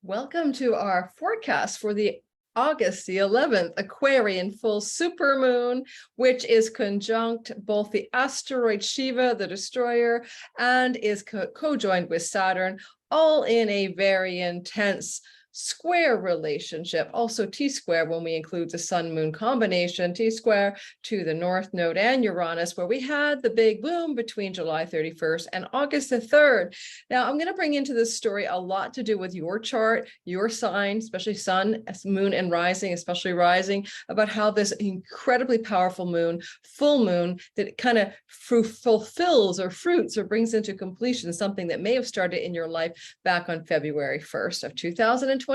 Welcome to our forecast for the August the 11th Aquarian full supermoon, which is conjunct both the asteroid Siva, the destroyer, and is co-joined with Saturn, all in a very intense square relationship, also T-square when we include the sun-moon combination, T-square to the North Node and Uranus, where we had the big boom between July 31st and August the 3rd. Now, I'm going to bring into this story a lot to do with your chart, your sign, especially sun, moon, and rising, especially rising, about how this incredibly powerful moon, full moon, that kind of fulfills or fruits or brings into completion something that may have started in your life back on February 1st of 2022.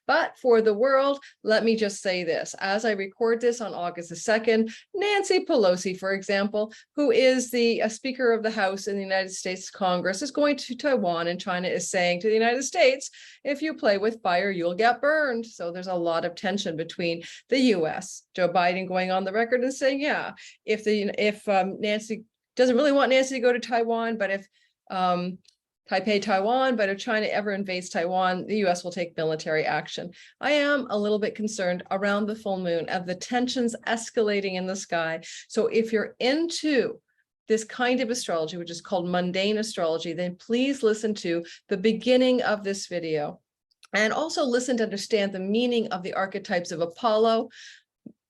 But for the world, let me just say this. As I record this on August the 2nd, Nancy Pelosi, for example, who is the Speaker of the House in the United States Congress, is going to Taiwan, and China is saying to the United States, if you play with fire, you'll get burned. So there's a lot of tension between the US, Joe Biden going on the record and saying, yeah, if Nancy doesn't really want Nancy to go to Taiwan, but if Taipei, Taiwan, but if China ever invades Taiwan, the US will take military action. I am a little bit concerned around the full moon of the tensions escalating in the sky. So if you're into this kind of astrology, which is called mundane astrology, then please listen to the beginning of this video. And also listen to understand the meaning of the archetypes of Apollo,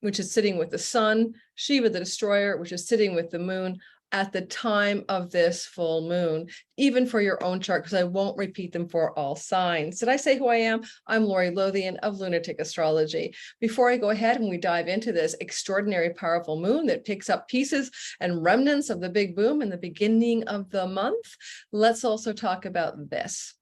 which is sitting with the sun, Shiva, the destroyer, which is sitting with the moon, at the time of this full moon, even for your own chart, because I won't repeat them for all signs. Did I say who I am? I'm Lori Lothian of Lunatic Astrology. Before I go ahead and we dive into this extraordinary powerful moon that picks up pieces and remnants of the big boom in the beginning of the month, let's also talk about this.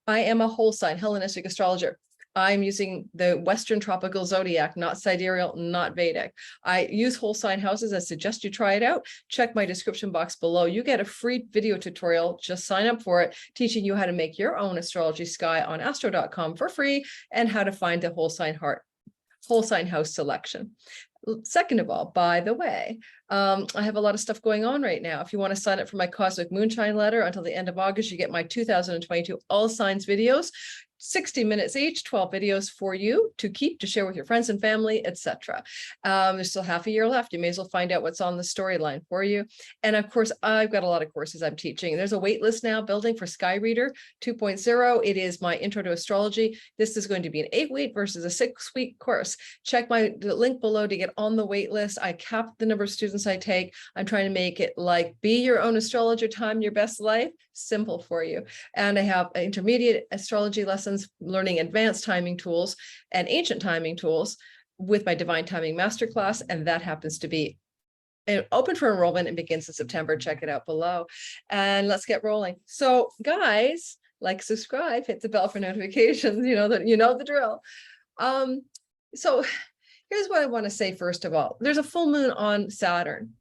I am a whole sign Hellenistic astrologer. I'm using the Western tropical zodiac, not sidereal, not Vedic. I use whole sign houses. I suggest you try it out. Check my description box below. You get a free video tutorial. Just sign up for it, teaching you how to make your own astrology sky on astro.com for free and how to find the whole sign house selection. Second of all, by the way, I have a lot of stuff going on right now. If you want to sign up for my Cosmic Moonshine letter until the end of August, you get my 2022 All Signs videos, 60 minutes each, 12 videos for you to keep, to share with your friends and family, etc. There's still half a year left. You may as well find out what's on the storyline for you. And of course, I've got a lot of courses I'm teaching. There's a wait list now building for Sky Reader 2.0. It is my intro to astrology. This is going to be an 8-week versus a 6-week course. Check the link below to get on the wait list. I capped the number of students I take. I'm trying to make it like be your own astrologer, time your best life, simple for you. And I have intermediate astrology lessons, learning advanced timing tools and ancient timing tools with my Divine Timing Masterclass. And that happens to be open for enrollment and begins in September. Check it out below. And let's get rolling. So guys, like, subscribe, hit the bell for notifications. You know the drill. So here's what I want to say. First of all, there's a full moon on Saturn.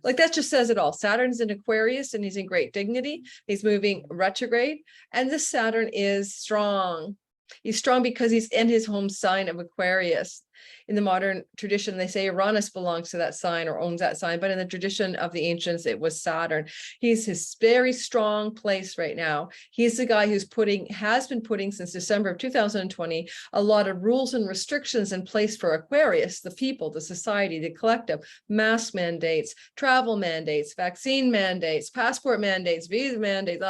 Like, that just says it all. Saturn's in Aquarius and he's in great dignity. He's moving retrograde. And this Saturn is strong. He's strong because he's in his home sign of Aquarius. In the modern tradition, they say Uranus belongs to that sign or owns that sign, but in the tradition of the ancients, it was Saturn. He's his very strong place right now. He's the guy who's has been putting since December of 2020, a lot of rules and restrictions in place for Aquarius, the people, the society, the collective, mask mandates, travel mandates, vaccine mandates, passport mandates, visa mandates,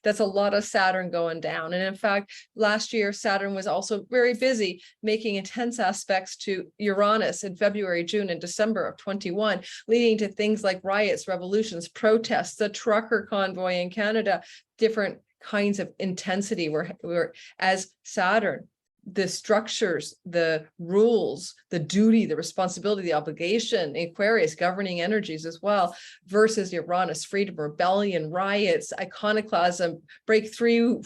That's a lot of Saturn going down. And in fact, last year, Saturn was also very busy making intense aspects to Uranus in February, June, and December of 21, leading to things like riots, revolutions, protests, the trucker convoy in Canada, different kinds of intensity where as Saturn, the structures, the rules, the duty, the responsibility, the obligation, Aquarius, governing energies as well, versus Uranus, freedom, rebellion, riots, iconoclasm, break through,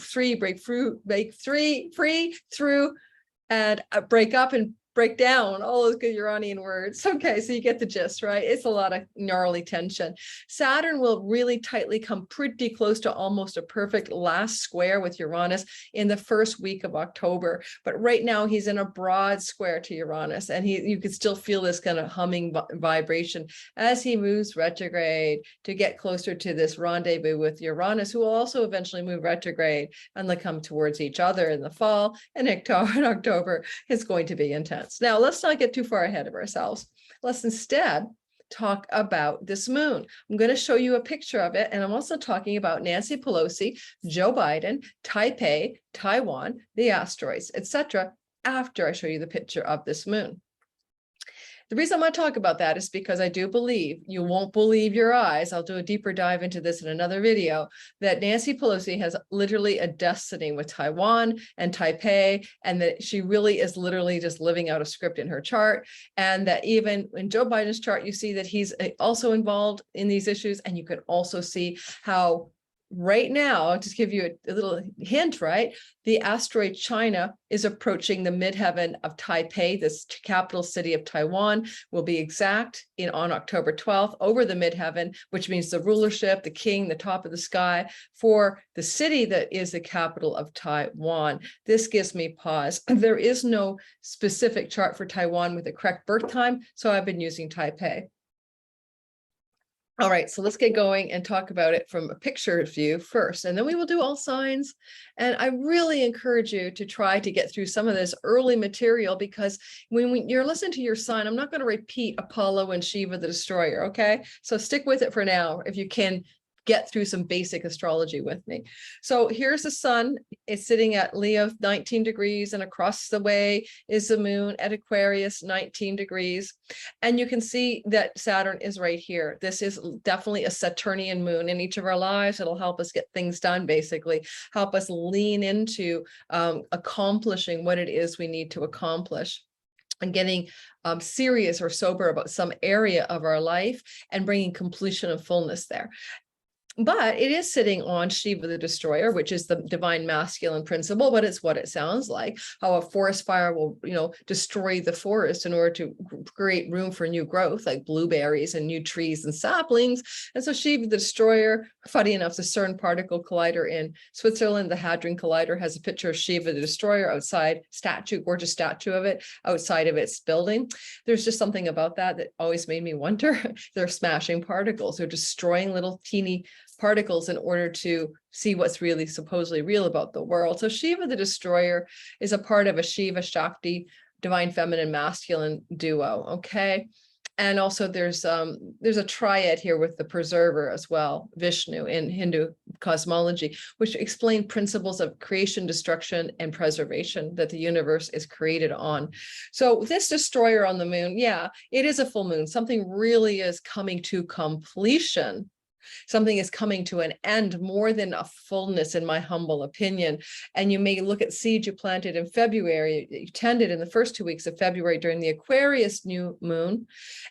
and break up and break down all those good Uranian words. Okay, so you get the gist, right? It's a lot of gnarly tension. Saturn will really tightly come pretty close to almost a perfect last square with Uranus in the first week of October. But right now he's in a broad square to Uranus, and you can still feel this kind of humming vibration as he moves retrograde to get closer to this rendezvous with Uranus, who will also eventually move retrograde, and they come towards each other in the fall. And in October is going to be intense. Now, let's not get too far ahead of ourselves. Let's instead talk about this moon. I'm going to show you a picture of it, and I'm also talking about Nancy Pelosi, Joe Biden, Taipei, Taiwan, the asteroids, etc., after I show you the picture of this moon. The reason I'm going to talk about that is because I do believe, you won't believe your eyes, I'll do a deeper dive into this in another video, that Nancy Pelosi has literally a destiny with Taiwan and Taipei, and that she really is literally just living out a script in her chart. And that even in Joe Biden's chart, you see that he's also involved in these issues. And you can also see how right now, I'll just give you a little hint, right? The asteroid China is approaching the midheaven of Taipei, this capital city of Taiwan, will be exact on October 12th over the midheaven, which means the rulership, the king, the top of the sky for the city that is the capital of Taiwan. This gives me pause. There is no specific chart for Taiwan with the correct birth time, so I've been using Taipei. All right, so let's get going and talk about it from a picture view first, and then we will do all signs. And I really encourage you to try to get through some of this early material, because when you're listening to your sign, I'm not going to repeat Apollo and Siva the destroyer, okay? So stick with it for now if you can get through some basic astrology with me. So here's the sun. It's sitting at Leo 19 degrees, and across the way is the moon at Aquarius 19 degrees. And you can see that Saturn is right here. This is definitely a Saturnian moon in each of our lives. It'll help us get things done, basically, help us lean into accomplishing what it is we need to accomplish, and getting serious or sober about some area of our life and bringing completion and fullness there. But it is sitting on Siva the destroyer, which is the divine masculine principle, but it's what it sounds like, how a forest fire will, destroy the forest in order to create room for new growth, like blueberries and new trees and saplings. And so Siva the destroyer, funny enough, the CERN particle collider in Switzerland, the Hadron Collider, has a picture of Siva the destroyer outside, gorgeous statue of it outside of its building. There's just something about that always made me wonder. They're smashing particles. They're destroying little teeny particles in order to see what's really supposedly real about the world. So Siva the destroyer is a part of a Shiva Shakti, divine feminine masculine duo, okay? And also there's a triad here with the preserver as well, Vishnu, in Hindu cosmology, which explain principles of creation, destruction, and preservation that the universe is created on. So this destroyer on the moon, yeah, it is a full moon. Something really is coming to completion. Something is coming to an end, more than a fullness, in my humble opinion. And you may look at seeds you planted in February, you tended in the first 2 weeks of February during the Aquarius new moon,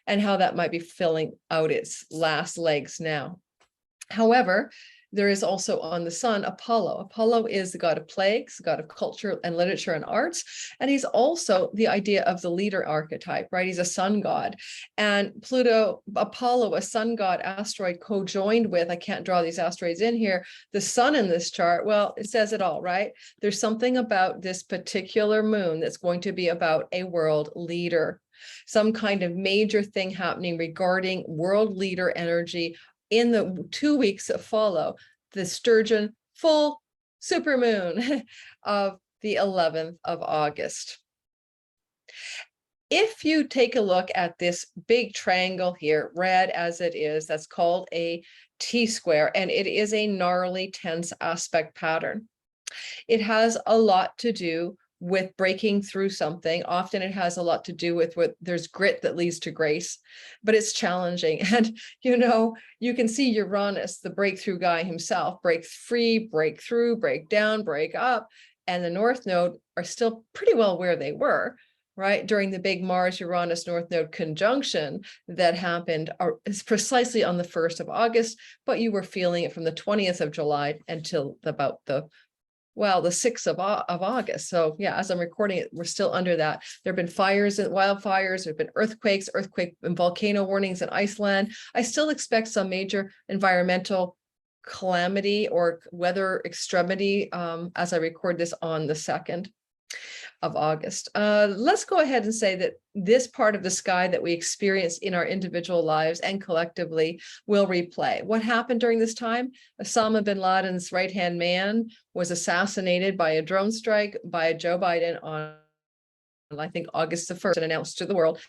and how that might be filling out its last legs now. However, there is also on the sun Apollo. Apollo is the god of plagues, god of culture and literature and arts. And he's also the idea of the leader archetype, right? He's a sun god. And Pluto, Apollo, a sun god asteroid co-joined with, I can't draw these asteroids in here, the sun in this chart. Well, it says it all, right? There's something about this particular moon that's going to be about a world leader, some kind of major thing happening regarding world leader energy in the 2 weeks that follow the Sturgeon full supermoon of the 11th of August. If you take a look at this big triangle here, red as it is, that's called a T-square, and it is a gnarly tense aspect pattern. It has a lot to do with breaking through something. Often it has a lot to do with what there's grit that leads to grace, but it's challenging. And, you can see Uranus, the breakthrough guy himself, break free, break through, break down, break up. And the North Node are still pretty well where they were, right? During the big Mars-Uranus North Node conjunction that happened is precisely on the 1st of August, but you were feeling it from the 20th of July until about the well, the 6th of August. So yeah, as I'm recording it, we're still under that. There have been fires and wildfires. There have been earthquake and volcano warnings in Iceland. I still expect some major environmental calamity or weather extremity as I record this on the 2nd of August. Let's go ahead and say that this part of the sky that we experience in our individual lives and collectively will replay. What happened during this time? Osama bin Laden's right-hand man was assassinated by a drone strike by Joe Biden on, I think, August the 1st, and announced to the world.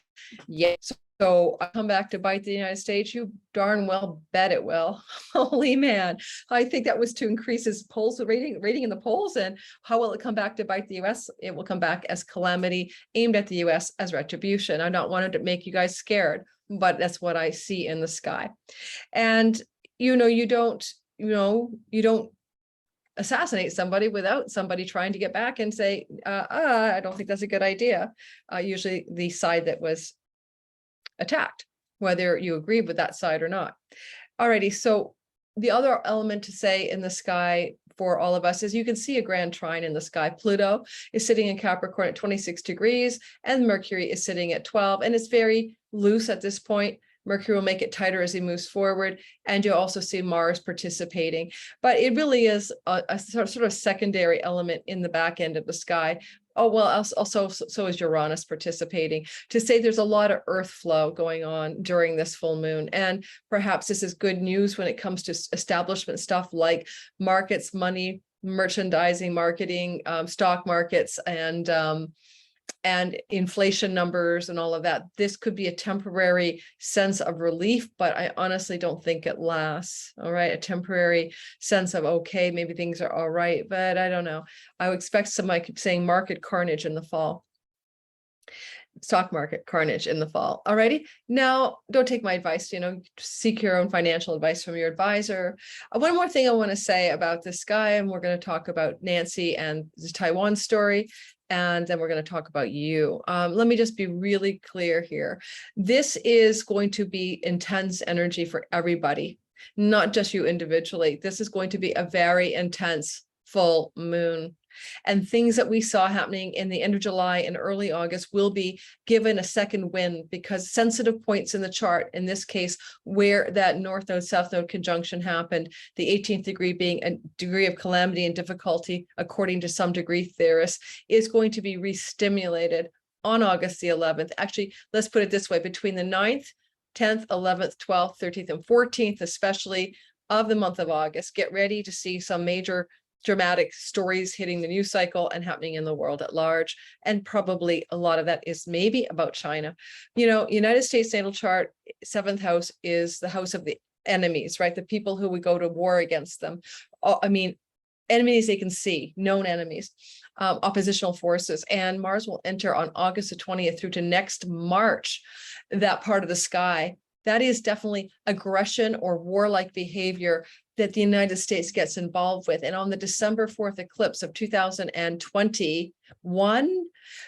Yes. So I come back to bite the United States. You darn well bet it will. Holy man. I think that was to increase his polls rating in the polls. And how will it come back to bite the US? It will come back as calamity aimed at the US as retribution. I don't want to make you guys scared, but that's what I see in the sky. And you don't assassinate somebody without somebody trying to get back and say, I don't think that's a good idea. Usually the side that was attacked, whether you agree with that side or not. Alrighty, so the other element to say in the sky for all of us is you can see a grand trine in the sky. Pluto is sitting in Capricorn at 26 degrees and Mercury is sitting at 12, and it's very loose at this point. Mercury will make it tighter as he moves forward, and you'll also see Mars participating. But it really is a sort of secondary element in the back end of the sky. Oh, well, also, so is Uranus participating, to say there's a lot of earth flow going on during this full moon. And perhaps this is good news when it comes to establishment stuff like markets, money, merchandising, marketing, stock markets, and inflation numbers and all of that. This could be a temporary sense of relief, but I honestly don't think it lasts. All right, a temporary sense of, okay, maybe things are all right, but I don't know. I would expect some, I keep saying, market carnage in the fall. Stock market carnage in the fall. Alrighty. Now, don't take my advice, seek your own financial advice from your advisor. One more thing I want to say about this guy, and we're going to talk about Nancy and the Taiwan story, and then we're going to talk about you. Let me just be really clear here. This is going to be intense energy for everybody, not just you individually. This is going to be a very intense full moon. And things that we saw happening in the end of July and early August will be given a second wind, because sensitive points in the chart, in this case, where that North Node, South Node conjunction happened, the 18th degree being a degree of calamity and difficulty, according to some degree theorists, is going to be re-stimulated on August the 11th. Actually, let's put it this way, between the 9th, 10th, 11th, 12th, 13th, and 14th, especially of the month of August. Get ready to see some major dramatic stories hitting the news cycle and happening in the world at large. And probably a lot of that is maybe about China. United States natal chart, 7th house is the house of the enemies, right? The people who would go to war against them. Enemies they can see, known enemies, oppositional forces. And Mars will enter on August the 20th through to next March, that part of the sky. That is definitely aggression or warlike behavior that the United States gets involved with. And on the December 4th eclipse of 2021,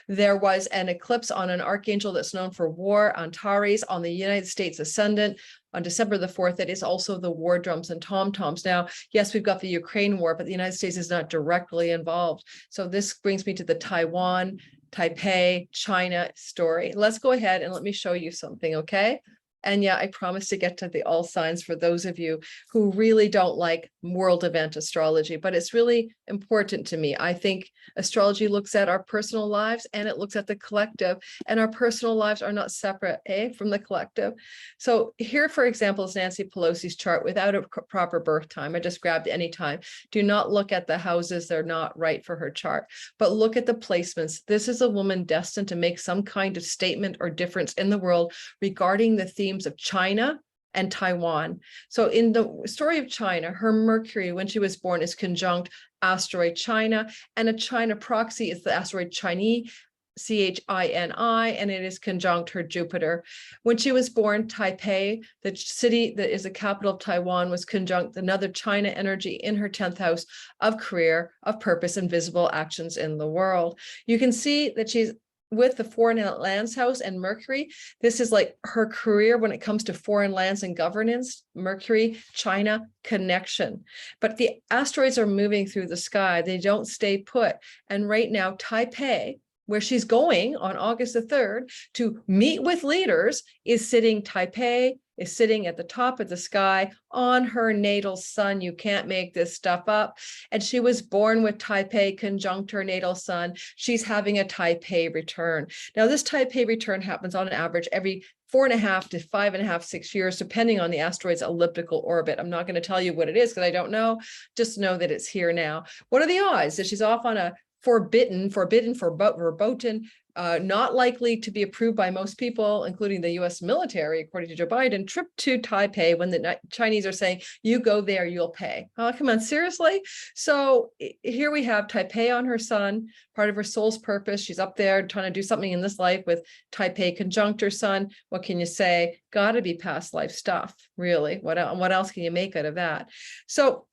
there was an eclipse on an archangel that's known for war, Antares, on the United States ascendant on December the 4th. That is also the war drums and tom-toms. Now, yes, we've got the Ukraine war, but the United States is not directly involved. So this brings me to the Taiwan, Taipei, China story. Let's go ahead and let me show you something, okay? And yeah, I promise to get to the all signs for those of you who really don't like world event astrology, but it's really important to me. I think astrology looks at our personal lives and it looks at the collective, and our personal lives are not separate from the collective. So here, for example, is Nancy Pelosi's chart without a proper birth time. I just grabbed any time. Do not look at the houses. They're not right for her chart, but look at the placements. This is a woman destined to make some kind of statement or difference in the world regarding the theme of China and Taiwan. So in the story of China, her Mercury, when she was born, is conjunct asteroid China, and a China proxy is the asteroid Chini, Chini, and it is conjunct her Jupiter. When she was born, Taipei, the city that is the capital of Taiwan, was conjunct another China energy in her 10th house of career, of purpose, and visible actions in the world. You can see that she's with the foreign lands house and Mercury, this is like her career when it comes to foreign lands and governance, Mercury, China connection. But the asteroids are moving through the sky. They don't stay put. And right now, Taipei, where she's going on August the 3rd to meet with leaders, is sitting Taipei, is sitting at the top of the sky on her natal sun. You can't make this stuff up. And she was born with Taipei conjunct her natal sun. She's having a Taipei return. Now, this Taipei return happens on average every 4.5 to 5.5, 6 years, depending on the asteroid's elliptical orbit. I'm not going to tell you what it is because I don't know. Just know that it's here now. What are the odds that she's off on a forbidden, verboten, not likely to be approved by most people, including the US military, according to Joe Biden, trip to Taipei when the Chinese are saying, you go there, you'll pay. Oh, come on, seriously? So here we have Taipei on her sun, part of her soul's purpose. She's up there trying to do something in this life with Taipei conjunct her sun. What can you say? Got to be past life stuff, really. What else can you make out of that? So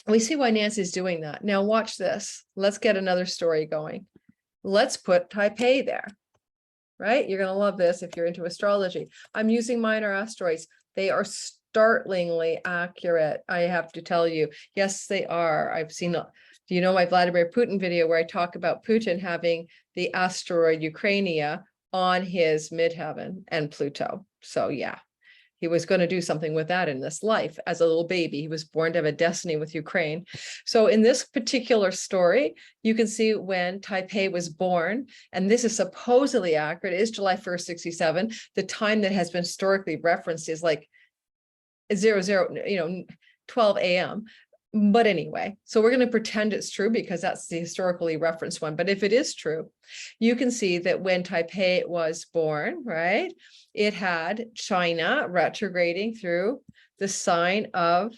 we see why Nancy's doing that. Now watch this. Let's get another story going. Let's put Taipei there, right? You're going to love this if you're into astrology. I'm using minor asteroids. They are startlingly accurate, I have to tell you. Yes, they are. I've seen, do you know my Vladimir Putin video where I talk about Putin having the asteroid Ukrainia on his midheaven and Pluto? So yeah. He was going to do something with that in this life as a little baby. He was born to have a destiny with Ukraine. So in this particular story, you can see when Taipei was born, and this is supposedly accurate, it is July 1st, 67. The time that has been historically referenced is like 12 a.m. But anyway, so we're going to pretend it's true because that's the historically referenced one. But if it is true, you can see that when Taipei was born, right, it had China retrograding through the sign of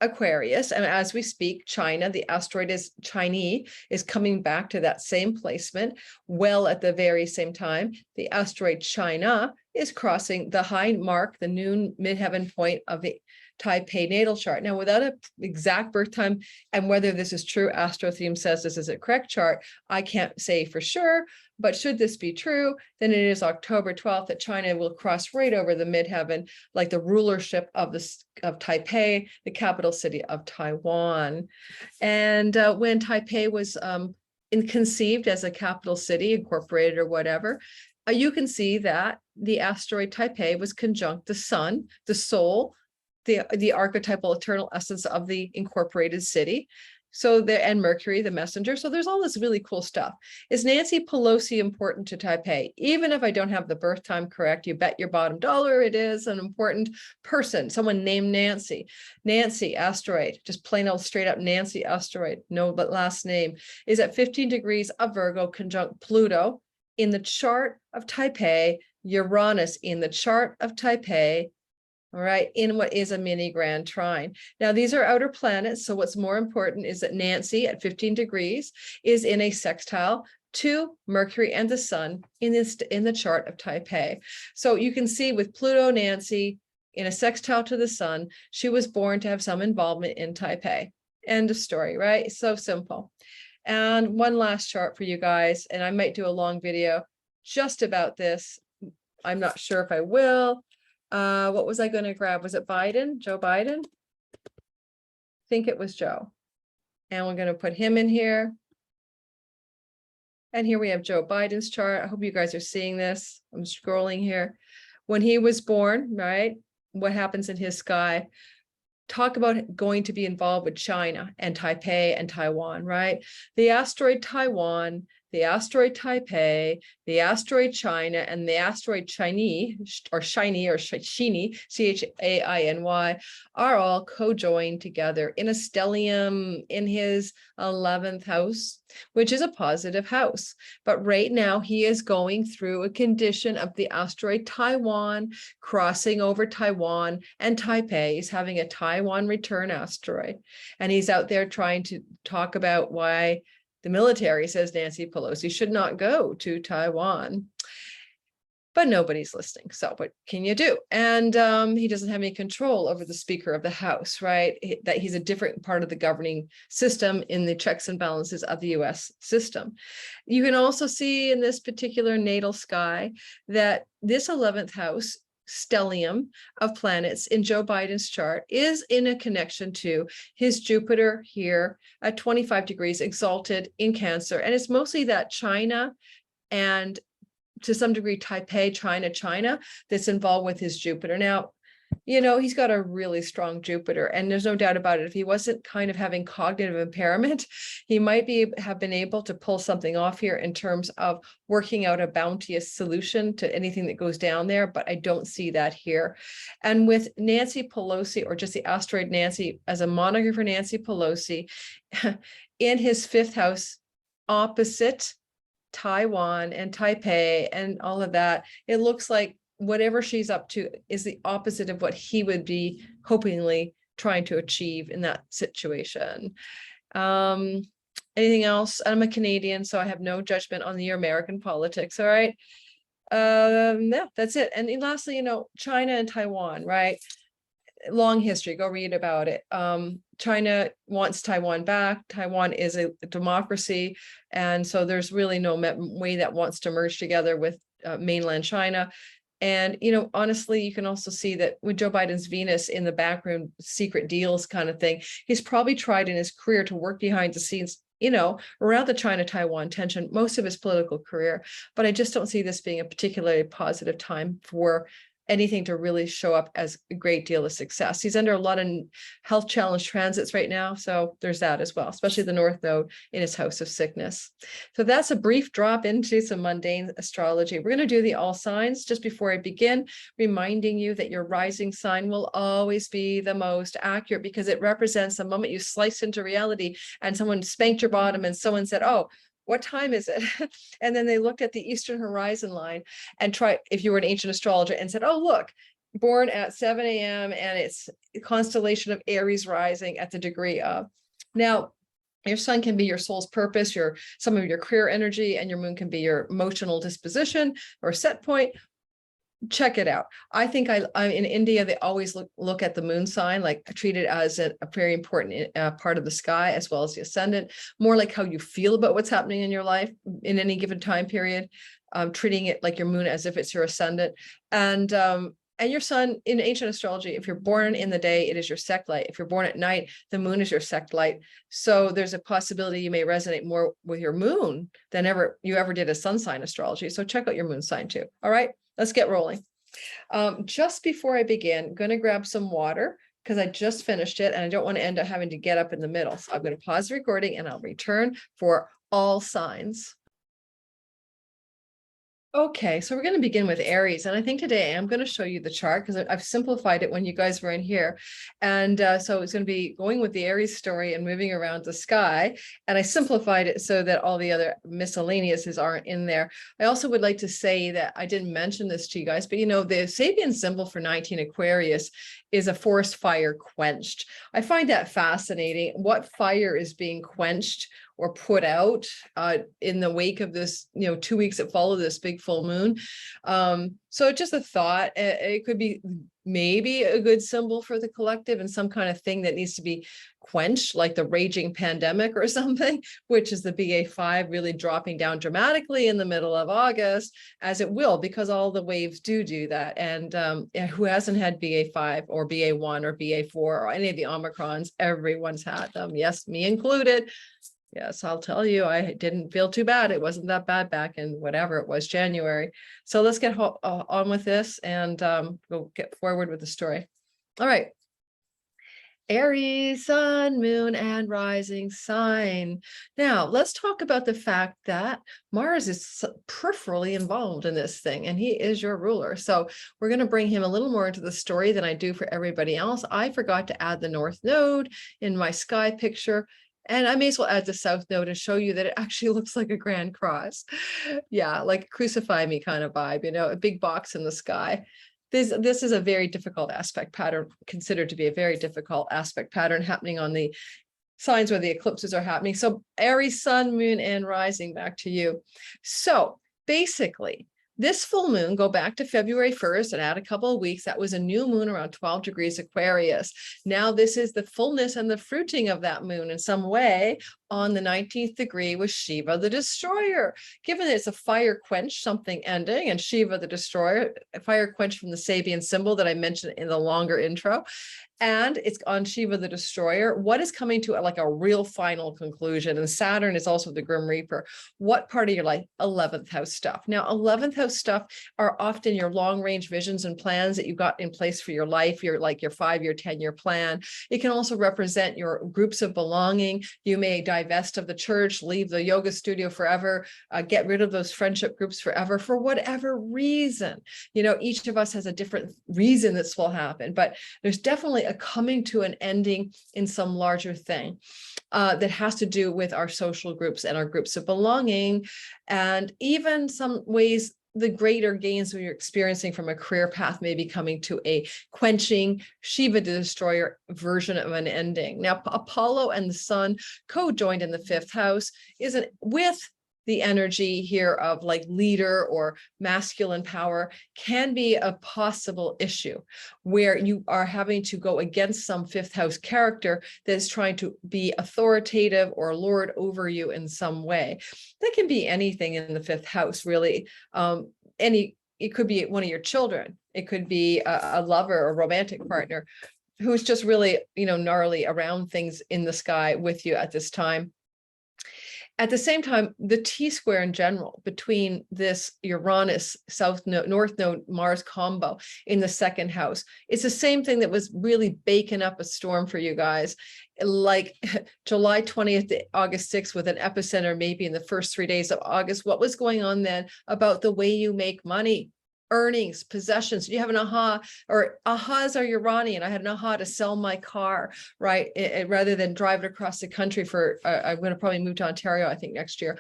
Aquarius. And as we speak, China, the asteroid is Chinese, is coming back to that same placement. Well, at the very same time, the asteroid China is crossing the high mark, the noon midheaven point of the Taipei natal chart. Now, without an exact birth time and whether this is true, AstroTheme says this is a correct chart, I can't say for sure, but should this be true, then it is October 12th that China will cross right over the midheaven, like the rulership of Taipei, the capital city of Taiwan. And when Taipei was conceived as a capital city, incorporated or whatever, you can see that the asteroid Taipei was conjunct the sun, the soul, the archetypal eternal essence of the incorporated city. So there, and Mercury, the messenger. So there's all this really cool stuff. Is Nancy Pelosi important to Taipei? Even if I don't have the birth time correct, you bet your bottom dollar it is an important person, someone named Nancy. Nancy asteroid, just plain old straight up Nancy asteroid, no but last name, is at 15 degrees of Virgo conjunct Pluto in the chart of Taipei, Uranus in the chart of Taipei, all right, in what is a mini grand trine. Now, these are outer planets. So what's more important is that Nancy at 15 degrees is in a sextile to Mercury and the sun in the chart of Taipei. So you can see with Pluto, Nancy in a sextile to the sun, she was born to have some involvement in Taipei. End of story, right? So simple. And one last chart for you guys, and I might do a long video just about this. I'm not sure if I will. What was I going to grab? Was it Biden? Joe Biden? I think it was Joe. And we're going to put him in here. And here we have Joe Biden's chart. I hope you guys are seeing this. I'm scrolling here. When he was born, right? What happens in his sky? Talk about going to be involved with China and Taipei and Taiwan, right? The asteroid Taiwan, the asteroid Taipei, the asteroid China, and the asteroid Chinese, or Shiny, or Shini, C-H-A-I-N-Y, are all co-joined together in a stellium in his 11th house, which is a positive house. But right now, he is going through a condition of the asteroid Taiwan, crossing over Taiwan, and Taipei. He's having a Taiwan return asteroid. And he's out there trying to talk about why the military says Nancy Pelosi should not go to Taiwan. but nobody's listening. So what can you do? And he doesn't have any control over the Speaker of the House, right? That he's a different part of the governing system in the checks and balances of the US system. You can also see in this particular natal sky that this 11th house stellium of planets in Joe Biden's chart is in a connection to his Jupiter here at 25 degrees exalted in Cancer. And it's mostly that China and to some degree Taipei, China that's involved with his Jupiter. Now, you know, he's got a really strong Jupiter, and there's no doubt about it. If he wasn't kind of having cognitive impairment, he might have been able to pull something off here in terms of working out a bounteous solution to anything that goes down there, but I don't see that here. And with Nancy Pelosi, or just the asteroid Nancy as a moniker for Nancy Pelosi, in his 5th house opposite Taiwan and Taipei and all of that, it looks like whatever she's up to is the opposite of what he would be hopingly trying to achieve in that situation. Anything else? I'm a Canadian, so I have no judgment on your American politics. All right. No, that's it. And then lastly, you know, China and Taiwan, right? Long history, go read about it. China wants Taiwan back. Taiwan is a democracy. And so there's really no way that wants to merge together with mainland China. And, you know, honestly, you can also see that with Joe Biden's Venus in the background, secret deals kind of thing, he's probably tried in his career to work behind the scenes, you know, around the China-Taiwan tension, most of his political career. But I just don't see this being a particularly positive time for anything to really show up as a great deal of success. He's under a lot of health challenge transits right now. So there's that as well, especially the North Node in his house of sickness. So that's a brief drop into some mundane astrology. We're going to do the all signs. Just before I begin, reminding you that your rising sign will always be the most accurate because it represents the moment you slice into reality and someone spanked your bottom and someone said, oh, what time is it? And then they looked at the Eastern horizon line and if you were an ancient astrologer, and said, oh, look, born at 7 a.m. and it's a constellation of Aries rising at the degree of. Now, your sun can be your soul's purpose, some of your career energy, and your moon can be your emotional disposition or set point. Check it out. I think I'm in India, they always look at the moon sign, like treat it as a very important part of the sky, as well as the ascendant, more like how you feel about what's happening in your life in any given time period, treating it like your moon as if it's your ascendant. And your sun in ancient astrology, if you're born in the day, it is your sect light. If you're born at night, the moon is your sect light. So there's a possibility you may resonate more with your moon than you ever did a sun sign astrology. So check out your moon sign too. All right. Let's get rolling. Just before I begin, I'm going to grab some water because I just finished it and I don't want to end up having to get up in the middle. So I'm going to pause the recording and I'll return for all signs. Okay, so we're going to begin with Aries. And I think today I'm going to show you the chart because I've simplified it when you guys were in here. And so it's going to be going with the Aries story and moving around the sky. And I simplified it so that all the other miscellaneouses aren't in there. I also would like to say that I didn't mention this to you guys, but you know, the Sabian symbol for 19 Aquarius is a forest fire quenched. I find that fascinating. What fire is being quenched or put out in the wake of this, 2 weeks that follow this big full moon. So just a thought, it could be maybe a good symbol for the collective and some kind of thing that needs to be quenched, like the raging pandemic or something, which is the BA5 really dropping down dramatically in the middle of August, as it will, because all the waves do that. And who hasn't had BA5 or BA1 or BA4 or any of the Omicrons? Everyone's had them. Yes, me included. Yes, I'll tell you, I didn't feel too bad. It wasn't that bad back in whatever it was, January. So let's get on with this and we'll get forward with the story. All right. Aries, sun, moon, and rising sign. Now, let's talk about the fact that Mars is peripherally involved in this thing, and he is your ruler. So we're going to bring him a little more into the story than I do for everybody else. I forgot to add the North Node in my sky picture. And I may as well add the South Node and show you that it actually looks like a grand cross. Yeah, like crucify me kind of vibe, a big box in the sky. This is a very difficult aspect pattern, considered to be a very difficult aspect pattern happening on the signs where the eclipses are happening. So Aries, sun, moon, and rising, back to you. So basically, This full moon, go back to February 1st and add a couple of weeks, that was a new moon around 12 degrees Aquarius. Now this is the fullness and the fruiting of that moon in some way on the 19th degree with Siva the destroyer. Given that it's a fire quench, something ending, and Siva the destroyer, a fire quench from the Sabian symbol that I mentioned in the longer intro, and it's on Siva the destroyer. What is coming to like a real final conclusion? And Saturn is also the Grim Reaper. What part of your life? 11th house stuff. Now, 11th house stuff are often your long range visions and plans that you got in place for your life, your 5-year, 10-year plan. It can also represent your groups of belonging. You may divest of the church, leave the yoga studio forever, get rid of those friendship groups forever for whatever reason. You know, each of us has a different reason this will happen, but there's definitely a coming to an ending in some larger thing that has to do with our social groups and our groups of belonging, and even some ways the greater gains we are experiencing from a career path may be coming to a quenching Siva the destroyer version of an ending. Now, Apollo and the sun co-joined in the 5th house isn't with the energy here of like leader or masculine power can be a possible issue where you are having to go against some 5th house character that is trying to be authoritative or lord over you in some way. That can be anything in the 5th house, really. It could be one of your children. It could be a lover or romantic partner who's just really, gnarly around things in the sky with you at this time. At the same time, the T-square in general between this Uranus, South Node, North Node, Mars combo in the 2nd house, it's the same thing that was really baking up a storm for you guys, like July 20th to August 6th with an epicenter maybe in the first 3 days of August. What was going on then about the way you make money? Earnings, possessions. You have an aha, or ahas are Uranian. I had an aha to sell my car, right? Rather than drive it across the country for, I'm going to probably move to Ontario, I think next year.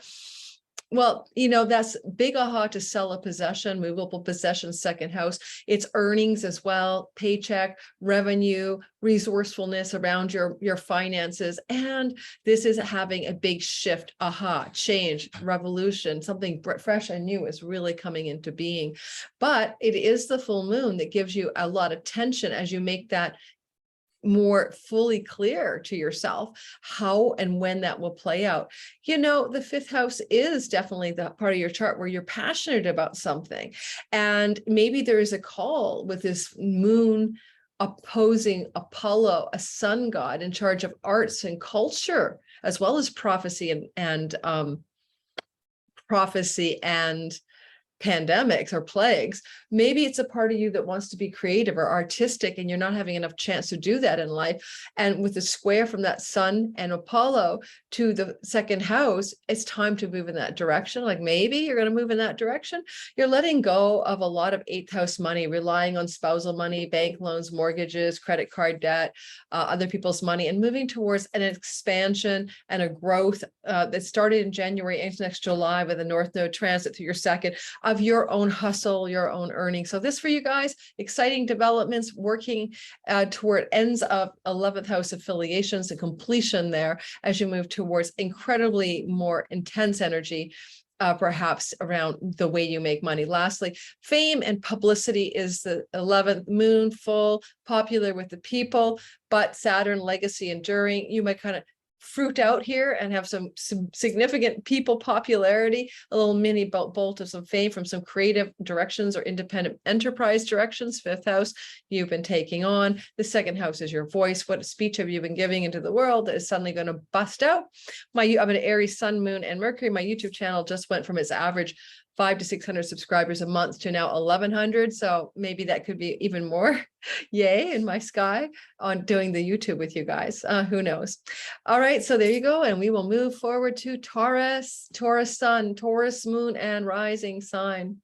Well, that's big aha to sell a possession, movable possession, 2nd house. It's earnings as well, paycheck, revenue, resourcefulness around your finances. And this is having a big shift, aha, change, revolution, something fresh and new is really coming into being. But it is the full moon that gives you a lot of tension as you make that more fully clear to yourself how and when that will play out. The 5th house is definitely the part of your chart where you're passionate about something. And maybe there is a call with this moon opposing Apollo, a sun god in charge of arts and culture, as well as prophecy and pandemics or plagues. Maybe it's a part of you that wants to be creative or artistic and you're not having enough chance to do that in life. And with the square from that sun and Apollo to the 2nd house, it's time to move in that direction. Like maybe you're going to move in that direction. You're letting go of a lot of 8th house money, relying on spousal money, bank loans, mortgages, credit card debt, other people's money, and moving towards an expansion and a growth that started in January into next July with a North Node transit through your 2nd, of your own hustle, your own earnings. So this for you guys, exciting developments, working toward ends of 11th house affiliations and completion there as you move towards incredibly more intense energy, perhaps around the way you make money. Lastly, fame and publicity is the 11th moon full, popular with the people, but Saturn, legacy, enduring. You might kind of fruit out here and have some significant people popularity, a little mini bolt of some fame from some creative directions or independent enterprise directions. 5th house, you've been taking on. The 2nd house is your voice. What speech have you been giving into the world that is suddenly going to bust out? I'm an Aries, Sun, Moon, and Mercury. My YouTube channel just went from its average 500 to 600 subscribers a month to now 1,100. So maybe that could be even more. Yay in my sky on doing the YouTube with you guys. Who knows? All right. So there you go. And we will move forward to Taurus, Taurus sun, Taurus moon, and rising sign.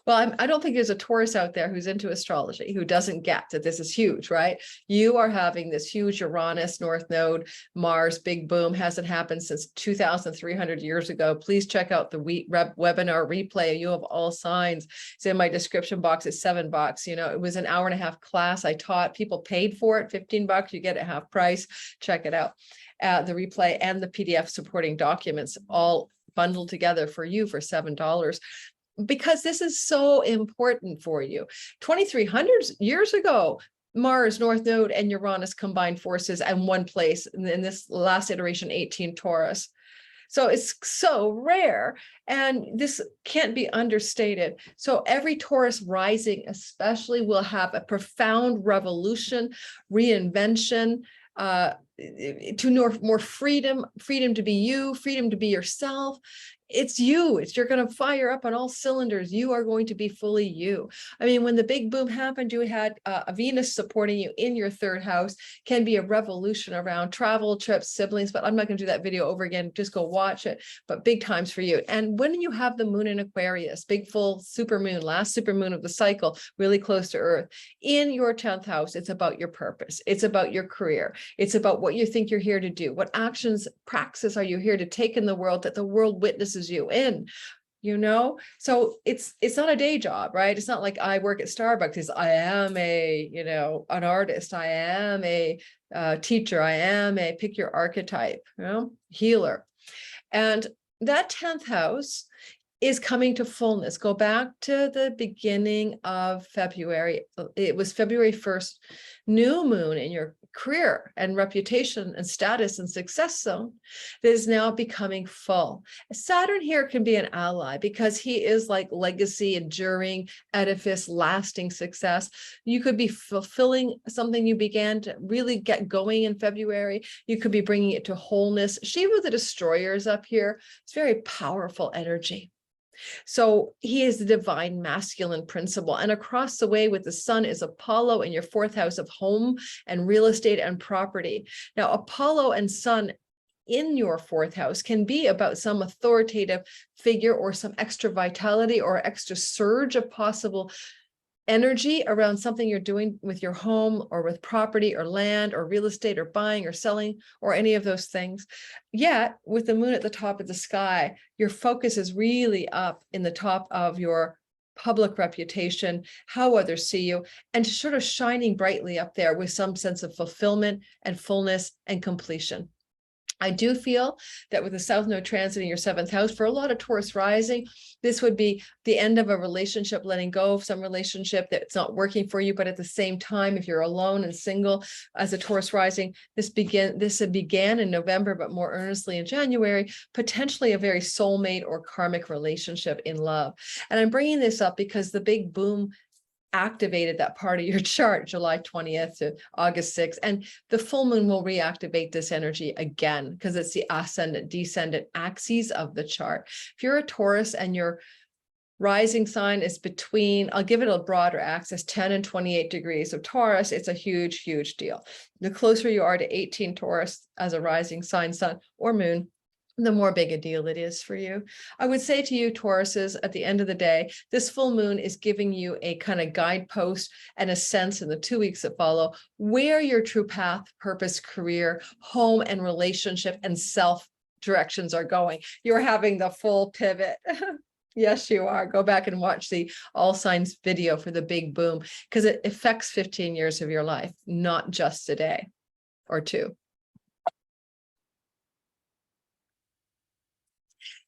Well, I don't think there's a Taurus out there who's into astrology who doesn't get that this is huge, right? You are having this huge Uranus, North Node, Mars, big boom. Hasn't happened since 2,300 years ago. Please check out the webinar replay. You have all signs. It's in my description box. It's $7. It was an hour-and-a-half class I taught. People paid for it, $15. You get it half price. Check it out. The replay and the PDF supporting documents all bundled together for you for $7. because this is so important for you. 2300 years ago, Mars, North Node, and Uranus combined forces in one place in this last iteration, 18 Taurus. So it's so rare, and this can't be understated. So every Taurus rising especially will have a profound revolution, reinvention, to more freedom to be you, freedom to be yourself. It's you. You're going to fire up on all cylinders. You are going to be fully you. I mean, when the big boom happened, you had a Venus supporting you in your third house. Can be a revolution around travel, trips, siblings, but I'm not going to do that video over again. Just go watch it, but big times for you. And when you have the moon in Aquarius, big full super moon, last super moon of the cycle, really close to Earth, in your 10th house, it's about your purpose. It's about your career. It's about what you think you're here to do. What actions, praxis are you here to take in the world that the world witnesses you in, so it's not a day job, right? It's not like I work at Starbucks. It's I am an artist, I am a teacher, I am a pick your archetype, healer. And that 10th house is coming to fullness. Go back to the beginning of February. It was February 1st, new moon in your career and reputation and status and success zone that is now becoming full. Saturn here can be an ally because he is like legacy, enduring, edifice, lasting success. You could be fulfilling something you began to really get going in February. You could be bringing it to wholeness. Shiva the destroyer is up here. It's very powerful energy. So he is the divine masculine principle. And across the way with the sun is Apollo in your 4th house of home and real estate and property. Now, Apollo and sun in your 4th house can be about some authoritative figure or some extra vitality or extra surge of possible energy around something you're doing with your home or with property or land or real estate or buying or selling or any of those things. Yet with the moon at the top of the sky, your focus is really up in the top of your public reputation, how others see you, and sort of shining brightly up there with some sense of fulfillment and fullness and completion. I do feel that with the South Node transit in your 7th house, for a lot of Taurus rising, this would be the end of a relationship, letting go of some relationship that's not working for you. But at the same time, if you're alone and single as a Taurus rising, this began in November, but more earnestly in January, potentially a very soulmate or karmic relationship in love. And I'm bringing this up because the big boom activated that part of your chart July 20th to August 6th, and the full moon will reactivate this energy again because it's the ascendant descendant axes of the chart. If you're a Taurus and your rising sign is between, I'll give it a broader axis, 10 and 28 degrees of Taurus, it's a huge deal. The closer you are to 18 Taurus as a rising sign, sun or moon, the more big a deal it is for you. I would say to you, Tauruses, at the end of the day, this full moon is giving you a kind of guidepost and a sense in the 2 weeks that follow where your true path, purpose, career, home, and relationship and self directions are going. You're having the full pivot. Yes, you are. Go back and watch the All Signs video for the big boom because it affects 15 years of your life, not just a day or two.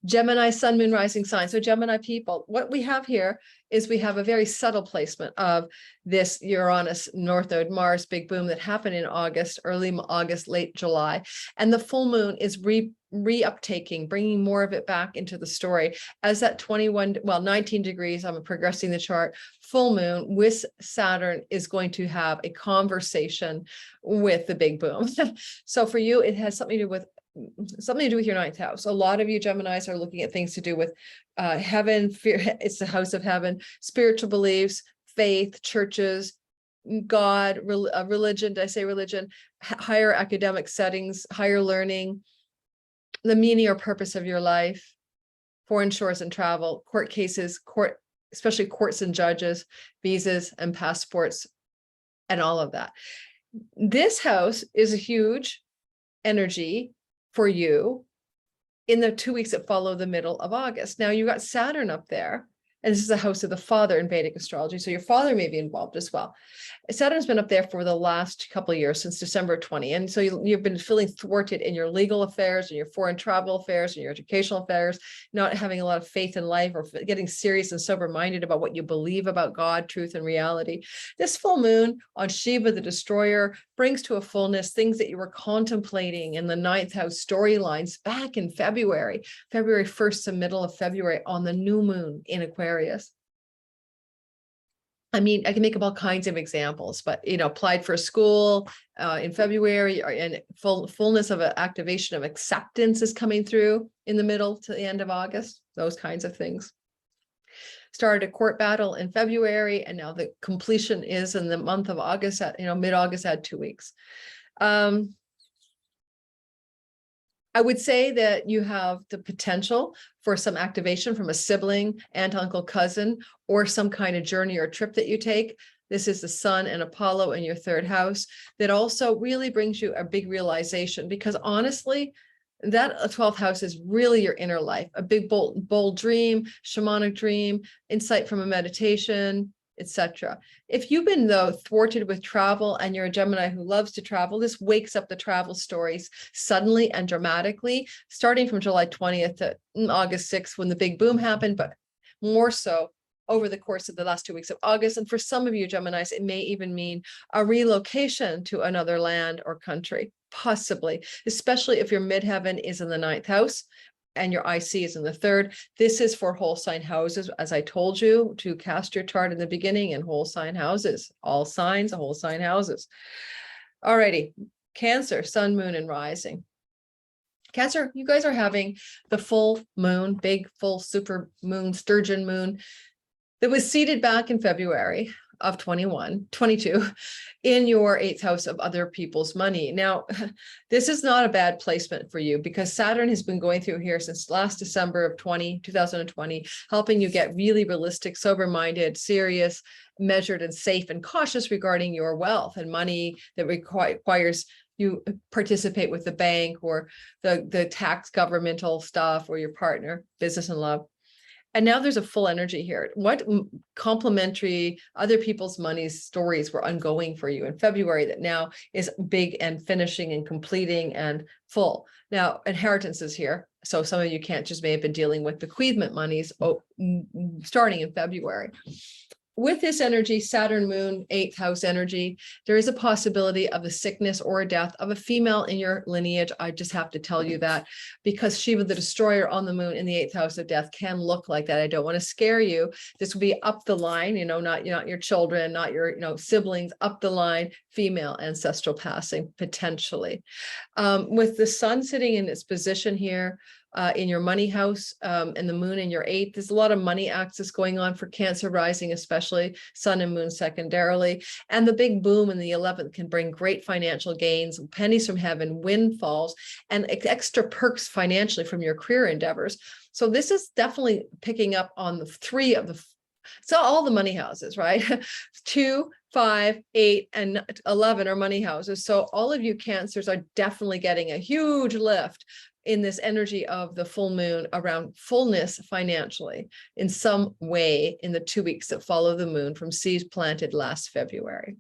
Gemini, sun, moon, rising sign. So Gemini people, what we have here is we have a very subtle placement of this Uranus, North Node, Mars, big boom that happened in August, early August, late July. And the full moon is re-uptaking, bringing more of it back into the story as that 19 degrees, I'm progressing the chart, full moon with Saturn is going to have a conversation with the big boom. So for you, it has something to do with your 9th house. A lot of you Geminis are looking at things to do with heaven, fear, it's the house of heaven, spiritual beliefs, faith, churches, God, religion, did I say religion, higher academic settings, higher learning, the meaning or purpose of your life, foreign shores and travel, court cases, especially courts and judges, visas and passports, and all of that. This house is a huge energy for you in the 2 weeks that follow the middle of August. Now you got Saturn up there, And this is the house of the father in Vedic astrology. So your father may be involved as well. Saturn's been up there for the last couple of years, since December 20. And so you've been feeling thwarted in your legal affairs and your foreign travel affairs and your educational affairs, not having a lot of faith in life or getting serious and sober-minded about what you believe about God, truth, and reality. This full moon on Siva, the destroyer, brings to a fullness things that you were contemplating in the ninth house storylines back in February 1st to middle of February on the new moon in Aquarius. I mean, I can make up all kinds of examples, but, you know, applied for a school in February, and fullness of an activation of acceptance is coming through in the middle to the end of August, those kinds of things. Started a court battle in February, and now the completion is in the month of August, at, you know, mid-August, at 2 weeks. I would say that you have the potential for some activation from a sibling, aunt, uncle, cousin, or some kind of journey or trip that you take. This is the Sun and Apollo in your third house that also really brings you a big realization, because honestly, that 12th house is really your inner life, a big, bold dream, shamanic dream, insight from a meditation, etc. If you've been, though, thwarted with travel and you're a Gemini who loves to travel, this wakes up the travel stories suddenly and dramatically, starting from July 20th to August 6th when the big boom happened, but more so over the course of the last 2 weeks of August. And for some of you Geminis, it may even mean a relocation to another land or country, possibly, especially if your midheaven is in the ninth house and your IC is in the third. This is for whole sign houses, as I told you, to cast your chart in the beginning, and whole sign houses, all signs, whole sign houses. All righty, Cancer, sun, moon, and rising. Cancer, you guys are having the full moon, big, full super moon, sturgeon moon, that was seated back in February of 22 in your eighth house of other people's money. Now, this is not a bad placement for you, because Saturn has been going through here since last December of 2020, helping you get really realistic, sober-minded, serious, measured, and safe and cautious regarding your wealth and money that requires you participate with the bank or the tax governmental stuff, or your partner, business and love. And now there's a full energy here. What complementary other people's money stories were ongoing for you in February that now is big and finishing and completing and full? Now, inheritance is here. So some of you can't just may have been dealing with bequeathment monies starting in February. With this energy, Saturn, moon, eighth house energy, there is a possibility of a sickness or a death of a female in your lineage. I just have to tell you that, because Shiva, the destroyer on the moon in the eighth house of death, can look like that. I don't want to scare you. This will be up the line, you know, not your children, not your, siblings, up the line, female ancestral passing, potentially. With the sun sitting in its position here, in your money house, and the moon in your eighth, there's a lot of money axis going on for Cancer rising, especially sun and moon secondarily. And the big boom in the 11th can bring great financial gains, pennies from heaven, windfalls, and extra perks financially from your career endeavors. So this is definitely picking up on the three of the, so all the money houses, right? 2, 5, 8, and 11 are money houses. So all of you Cancers are definitely getting a huge lift in this energy of the full moon around fullness financially in some way in the 2 weeks that follow the moon from seeds planted last February.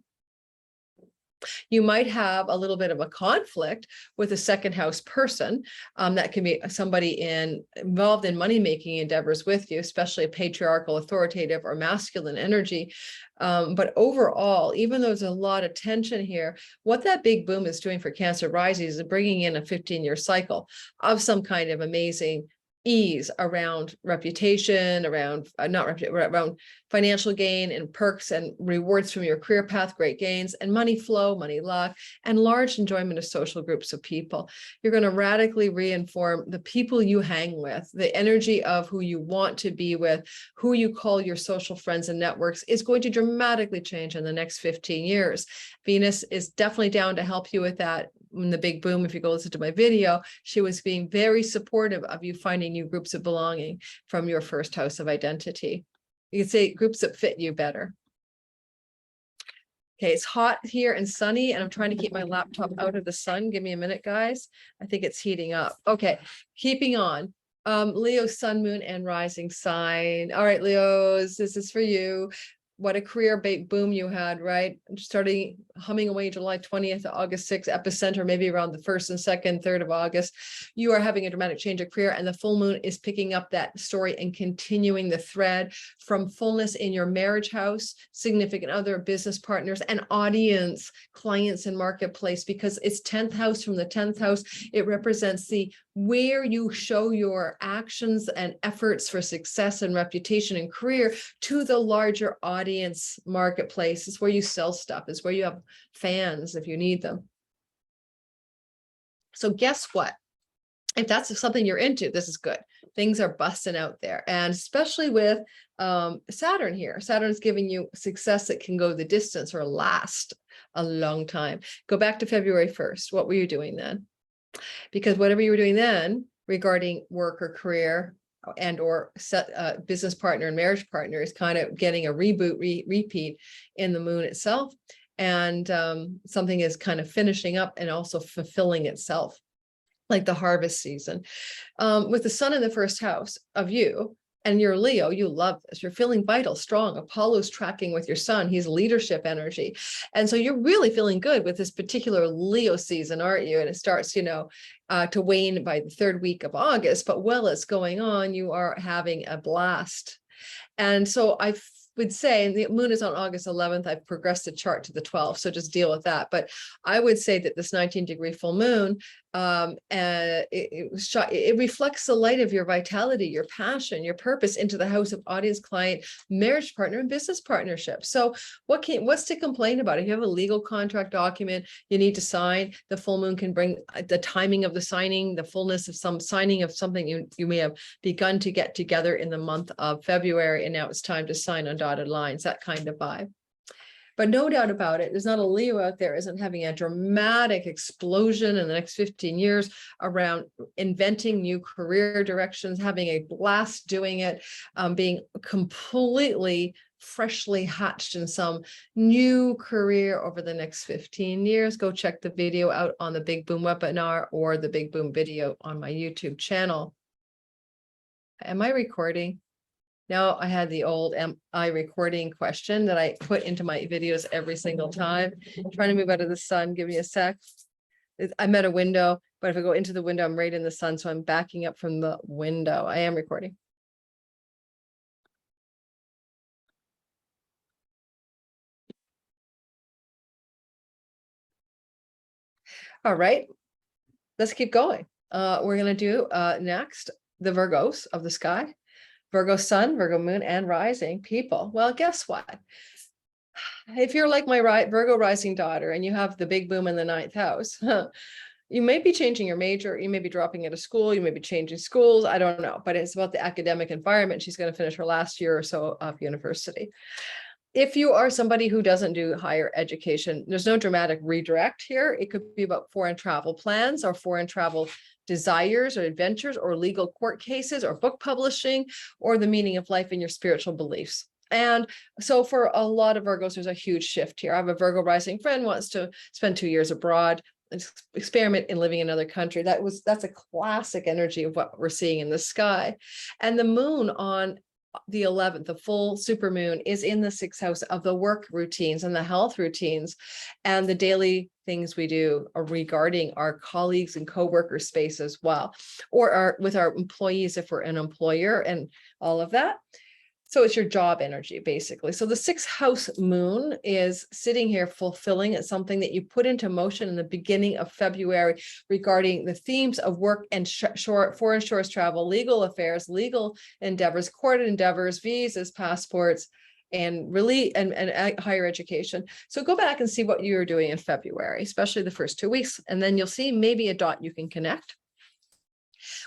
You might have a little bit of a conflict with a second house person. That can be somebody involved in money-making endeavors with you, especially a patriarchal, authoritative, or masculine energy. But overall, even though there's a lot of tension here, what that big boom is doing for Cancer rising is bringing in a 15-year cycle of some kind of amazing ease around reputation, around around financial gain and perks and rewards from your career path, great gains, and money flow, money luck, and large enjoyment of social groups of people. You're going to radically reinform the people you hang with, the energy of who you want to be with, who you call your social friends and networks is going to dramatically change in the next 15 years. Venus is definitely down to help you with that. In the big boom, if you go listen to my video, she was being very supportive of you finding new groups of belonging from your first house of identity. You could say groups that fit you better. Okay, it's hot here and sunny, and I'm trying to keep my laptop out of the sun. Give me a minute, guys. I think it's heating up. Okay, keeping on. Leo, sun, moon, and rising sign. All right, Leos, this is for you. What a career boom you had, right? Starting humming away July 20th, August 6th, epicenter, maybe around the 1st and 2nd, 3rd of August. You are having a dramatic change of career, and the full moon is picking up that story and continuing the thread from fullness in your marriage house, significant other, business partners, and audience, clients, and marketplace, because it's 10th house. From the 10th house, it represents the where you show your actions and efforts for success and reputation and career to the larger audience marketplace. Is where you sell stuff, is where you have fans if you need them. So guess what? If that's something you're into, this is good. Things are busting out there. And especially with Saturn here. Saturn's giving you success that can go the distance or last a long time. Go back to February 1st. What were you doing then? Because whatever you were doing then regarding work or career and or business partner and marriage partner is kind of getting a reboot, repeat in the moon itself. And something is kind of finishing up and also fulfilling itself, like the harvest season. With the sun in the first house of you, and you're Leo, you love this. You're feeling vital, strong. Apollo's tracking with your sun. He's leadership energy. And so you're really feeling good with this particular Leo season, aren't you? And it starts, to wane by the 3rd week of August. But while it's going on, you are having a blast. And so I would say, and the moon is on August 11th, I've progressed the chart to the 12th, so just deal with that. But I would say that this 19-degree full moon, it reflects the light of your vitality, your passion, your purpose into the house of audience, client, marriage partner, and business partnership. So what's to complain about? If you have a legal contract document you need to sign, the full moon can bring the timing of the signing, the fullness of some signing of something you may have begun to get together in the month of February, and now it's time to sign on dotted lines, that kind of vibe. But no doubt about it, there's not a Leo out there isn't having a dramatic explosion in the next 15 years around inventing new career directions, having a blast doing it, being completely freshly hatched in some new career over the next 15 years. Go check the video out on the Big Boom webinar or the Big Boom video on my YouTube channel. Am I recording? Now I had the old am I recording question that I put into my videos every single time. I'm trying to move out of the sun. Give me a sec. I'm at a window, but if I go into the window, I'm right in the sun. So I'm backing up from the window. I am recording. All right, let's keep going. We're going to do next the Virgos of the sky. Virgo sun, Virgo moon, and rising people. Well, guess what? If you're like my Virgo rising daughter and you have the big boom in the 9th house, you may be changing your major, you may be dropping out of school, you may be changing schools, I don't know, but it's about the academic environment. She's going to finish her last year or so of university. If you are somebody who doesn't do higher education, there's no dramatic redirect here. It could be about foreign travel plans or foreign travel desires or adventures or legal court cases or book publishing or the meaning of life in your spiritual beliefs. And so for a lot of Virgos, there's a huge shift here. I have a Virgo rising friend wants to spend 2 years abroad, experiment in living in another country. That's a classic energy of what we're seeing in the sky. And the moon on the 11th, the full supermoon, is in the 6th house of the work routines and the health routines and the daily things we do regarding our colleagues and co-worker space as well, or with our employees if we're an employer and all of that. So it's your job energy, basically. So the 6th house moon is sitting here fulfilling something that you put into motion in the beginning of February regarding the themes of work and foreign shores travel, legal affairs, legal endeavors, court endeavors, visas, passports, and really and higher education. So go back and see what you're doing in February, especially the first 2 weeks, and then you'll see maybe a dot you can connect.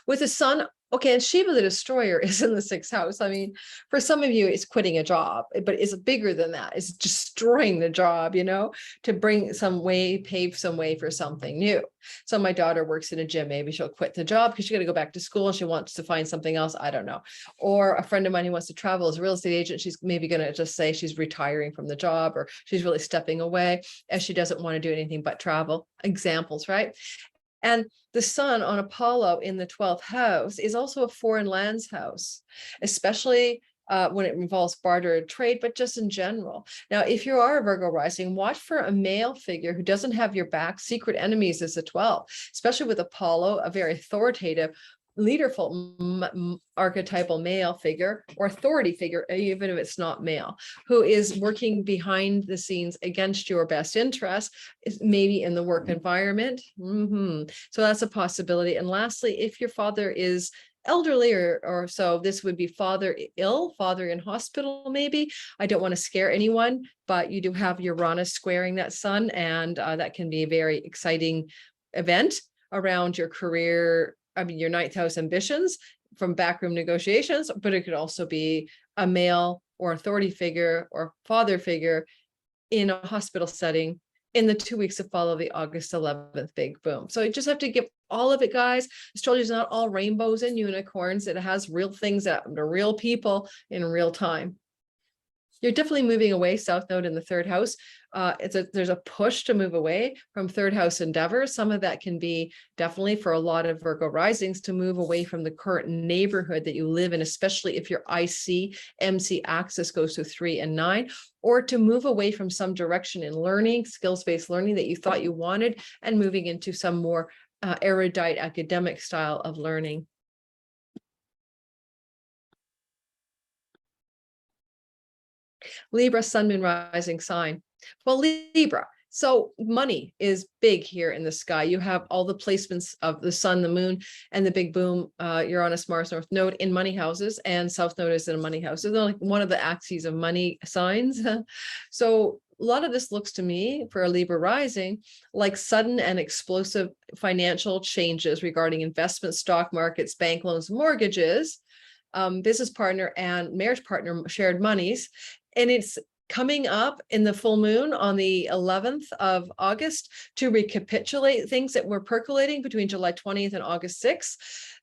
With the sun, okay, and Siva the destroyer is in the 6th house. I mean, for some of you, it's quitting a job, but it's bigger than that. It's destroying the job, to bring some way, pave some way for something new. So my daughter works in a gym. Maybe she'll quit the job because she's going to go back to school and she wants to find something else. I don't know. Or a friend of mine who wants to travel as a real estate agent. She's maybe going to just say she's retiring from the job or she's really stepping away as she doesn't want to do anything but travel. Examples, right? And the sun on Apollo in the 12th house is also a foreign lands house, especially when it involves barter and trade, but just in general. Now, if you are a Virgo rising, watch for a male figure who doesn't have your back. Secret enemies is the 12th, especially with Apollo, a very authoritative, leaderful archetypal male figure or authority figure, even if it's not male, who is working behind the scenes against your best interest, maybe in the work environment. So that's a possibility. And lastly, if your father is elderly or so, this would be father ill, father in hospital, maybe. I don't want to scare anyone, but you do have Uranus squaring that sun, and that can be a very exciting event around your career. I mean, your 9th house ambitions from backroom negotiations, but it could also be a male or authority figure or father figure in a hospital setting in the 2 weeks that follow the August 11th big boom. So you just have to give all of it, guys. Astrology is not all rainbows and unicorns. It has real things that happen to real people in real time. You're definitely moving away, South Node in the 3rd house. There's a push to move away from 3rd house endeavors. Some of that can be definitely for a lot of Virgo risings to move away from the current neighborhood that you live in, especially if your IC MC axis goes to 3 and 9, or to move away from some direction in learning, skills-based learning that you thought you wanted, and moving into some more erudite academic style of learning. Libra, sun, moon, rising sign. Well, Libra. So money is big here in the sky. You have all the placements of the sun, the moon, and the big boom, Uranus, Mars, North Node in money houses, and South Node is in a money house. So they're like one of the axes of money signs. So a lot of this looks to me for a Libra rising like sudden and explosive financial changes regarding investment, stock markets, bank loans, mortgages, business partner and marriage partner shared monies. And it's coming up in the full moon on the 11th of August to recapitulate things that were percolating between July 20th and August 6th.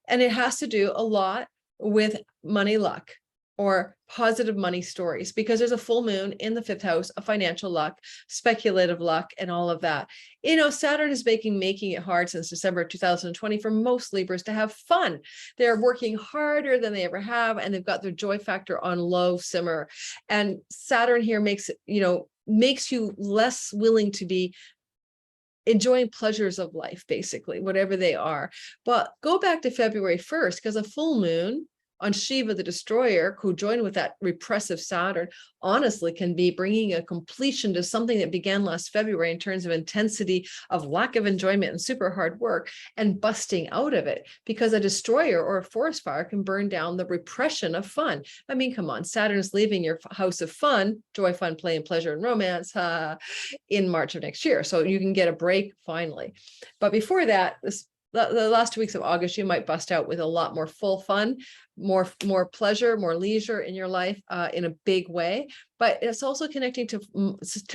And it has to do a lot with money luck or positive money stories, because there's a full moon in the 5th house of financial luck, speculative luck, and all of that. You know, Saturn is making it hard since December 2020 for most Libras to have fun. They're working harder than they ever have, and they've got their joy factor on low simmer. And Saturn here makes you less willing to be enjoying pleasures of life, basically, whatever they are. But go back to February 1st, because a full moon on Siva, the destroyer, who joined with that repressive Saturn, honestly can be bringing a completion to something that began last February in terms of intensity of lack of enjoyment and super hard work, and busting out of it, because a destroyer or a forest fire can burn down the repression of fun. I mean, come on, Saturn's leaving your house of fun, joy, fun, play, and pleasure and romance in March of next year. So you can get a break finally. But before that, the last 2 weeks of August, you might bust out with a lot more full fun, more pleasure, more leisure in your life in a big way. But it's also connecting to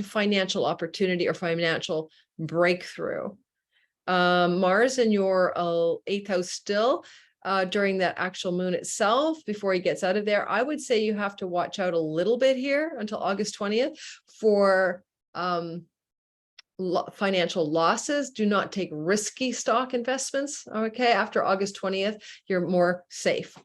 financial opportunity or financial breakthrough. Mars in your 8th house still during that actual moon itself, before he gets out of there, I would say you have to watch out a little bit here until August 20th for financial losses. Do not take risky stock investments. Okay, after August 20th, you're more safe.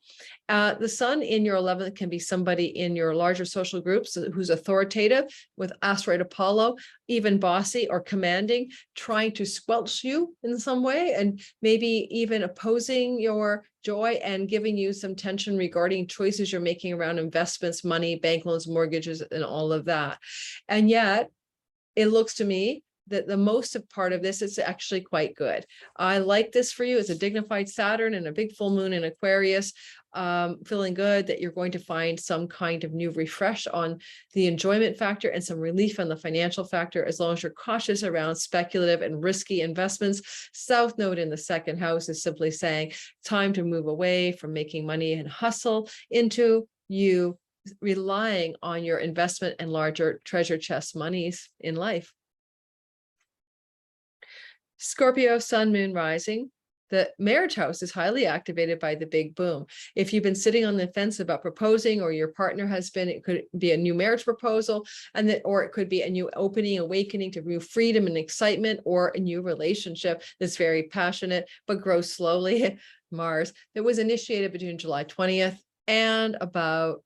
The sun in your 11th can be somebody in your larger social groups who's authoritative with asteroid Apollo, even bossy or commanding, trying to squelch you in some way, and maybe even opposing your joy and giving you some tension regarding choices you're making around investments, money, bank loans, mortgages, and all of that. And yet, it looks to me that the most part of this is actually quite good. I like this for you. It's a dignified Saturn and a big full moon in Aquarius, feeling good that you're going to find some kind of new refresh on the enjoyment factor and some relief on the financial factor, as long as you're cautious around speculative and risky investments. South Node in the 2nd house is simply saying time to move away from making money and hustle into you relying on your investment and larger treasure chest monies in life. Scorpio, sun, moon, rising. the marriage house is highly activated by the big boom. If you've been sitting on the fence about proposing, or your partner has been, it could be a new marriage proposal, and that, or it could be a new opening, awakening to new freedom and excitement, or a new relationship that's very passionate but grows slowly. Mars, that was initiated between July 20th and about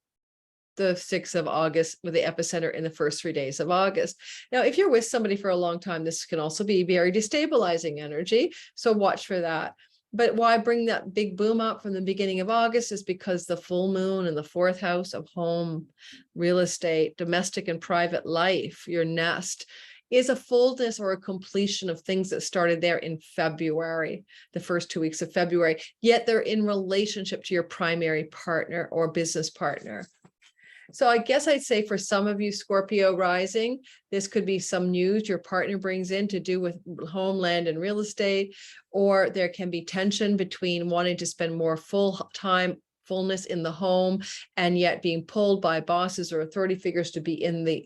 the 6th of August, with the epicenter in the first 3 days of August. Now, if you're with somebody for a long time, this can also be very destabilizing energy. So watch for that. But why bring that big boom up from the beginning of August is because the full moon in the 4th house of home, real estate, domestic and private life, your nest, is a fullness or a completion of things that started there in February, the first 2 weeks of February, yet they're in relationship to your primary partner or business partner. So I guess I'd say for some of you Scorpio rising, this could be some news your partner brings in to do with homeland and real estate, or there can be tension between wanting to spend more fullness in the home, and yet being pulled by bosses or authority figures to be in the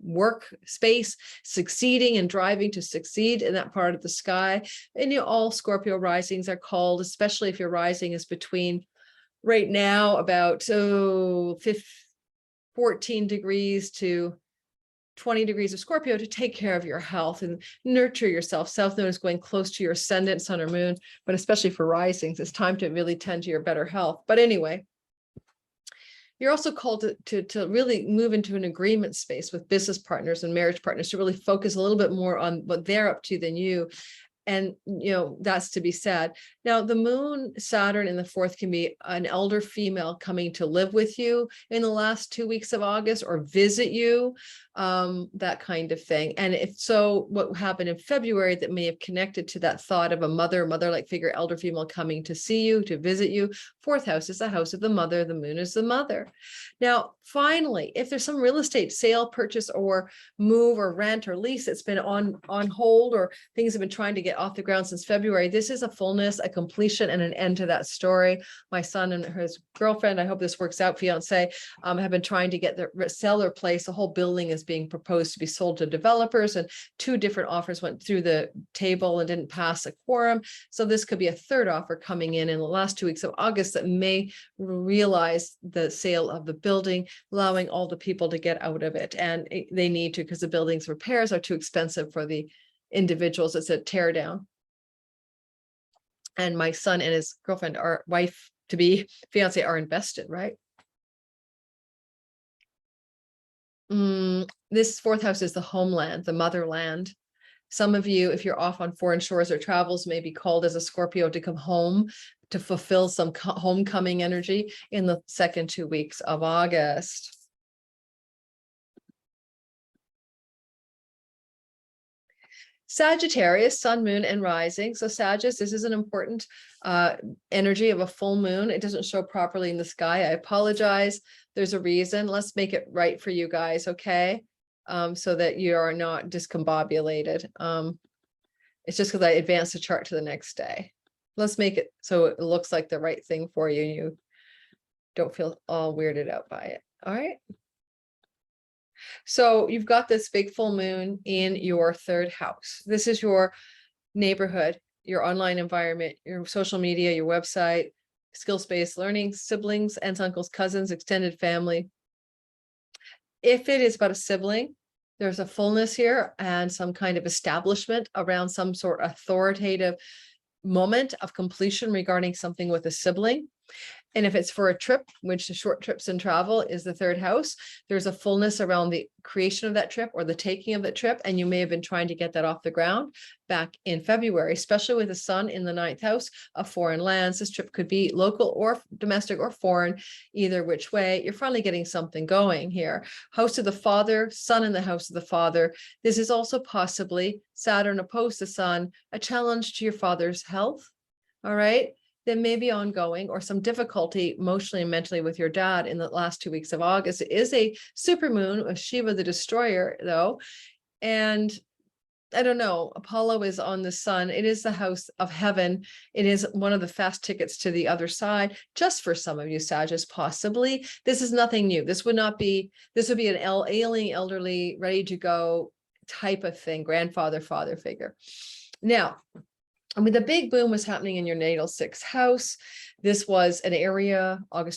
work space, succeeding and driving to succeed in that part of the sky. And all Scorpio risings are called, especially if your rising is between right now about 14 degrees to 20 degrees of Scorpio, to take care of your health and nurture yourself. South Node is going close to your ascendant, sun or moon, but especially for risings, it's time to really tend to your better health. But anyway, you're also called to really move into an agreement space with business partners and marriage partners, to really focus a little bit more on what they're up to than you. And, that's to be said. Now, the moon, Saturn in the 4th can be an elder female coming to live with you in the last 2 weeks of August, or visit you, that kind of thing. And if so, what happened in February that may have connected to that thought of a mother-like figure, elder female coming to see you, to visit you. 4th house is the house of the mother. The moon is the mother. Now, finally, if there's some real estate sale, purchase, or move, or rent, or lease that's been on hold, or things have been trying to get off the ground since February, this is a fullness, a completion, and an end to that story. My son and his girlfriend, I hope this works out, fiance, have been trying to sell their place. The whole building is being proposed to be sold to developers, and 2 different offers went through the table and didn't pass a quorum. So this could be a 3rd offer coming in the last 2 weeks of August that may realize the sale of the building, allowing all the people to get out of it. And they need to, because the building's repairs are too expensive for the individuals. It's a tear down. And my son and his girlfriend, or wife to be, fiance, are invested, right? This 4th house is the homeland, the motherland. Some of you, if you're off on foreign shores or travels, may be called as a Scorpio to come home to fulfill some homecoming energy in the 2nd 2 weeks of August. Sagittarius, sun, moon, and rising. So Sagittarius, this is an important energy of a full moon. It doesn't show properly in the sky. I apologize. There's a reason. Let's make it right for you guys, okay? So that you are not discombobulated. It's just because I advanced the chart to the next day. Let's make it so it looks like the right thing for you. You don't feel all weirded out by it. All right. So you've got this big full moon in your 3rd house. This is your neighborhood, your online environment, your social media, your website, skills-based learning, siblings, aunts, uncles, cousins, extended family. If it is about a sibling, there's a fullness here and some kind of establishment around some sort of authoritative moment of completion regarding something with a sibling. And if it's for a trip, which the short trips and travel is the 3rd house, there's a fullness around the creation of that trip or the taking of that trip. And you may have been trying to get that off the ground back in February, especially with the sun in the 9th house of foreign lands. This trip could be local or domestic or foreign, either which way. You're finally getting something going here. House of the father, sun in the house of the father. This is also possibly Saturn opposed to sun, a challenge to your father's health. All right. That may be ongoing, or some difficulty emotionally and mentally with your dad in the last 2 weeks of August. It is a supermoon of Siva the destroyer, though. And I don't know, Apollo is on the sun. It is the house of heaven. It is one of the fast tickets to the other side, just for some of you, Sagittarius, possibly. This is nothing new. This would be an ailing, elderly, ready to go type of thing, grandfather, father figure. Now, I mean, the big boom was happening in your natal sixth house. This was an area, July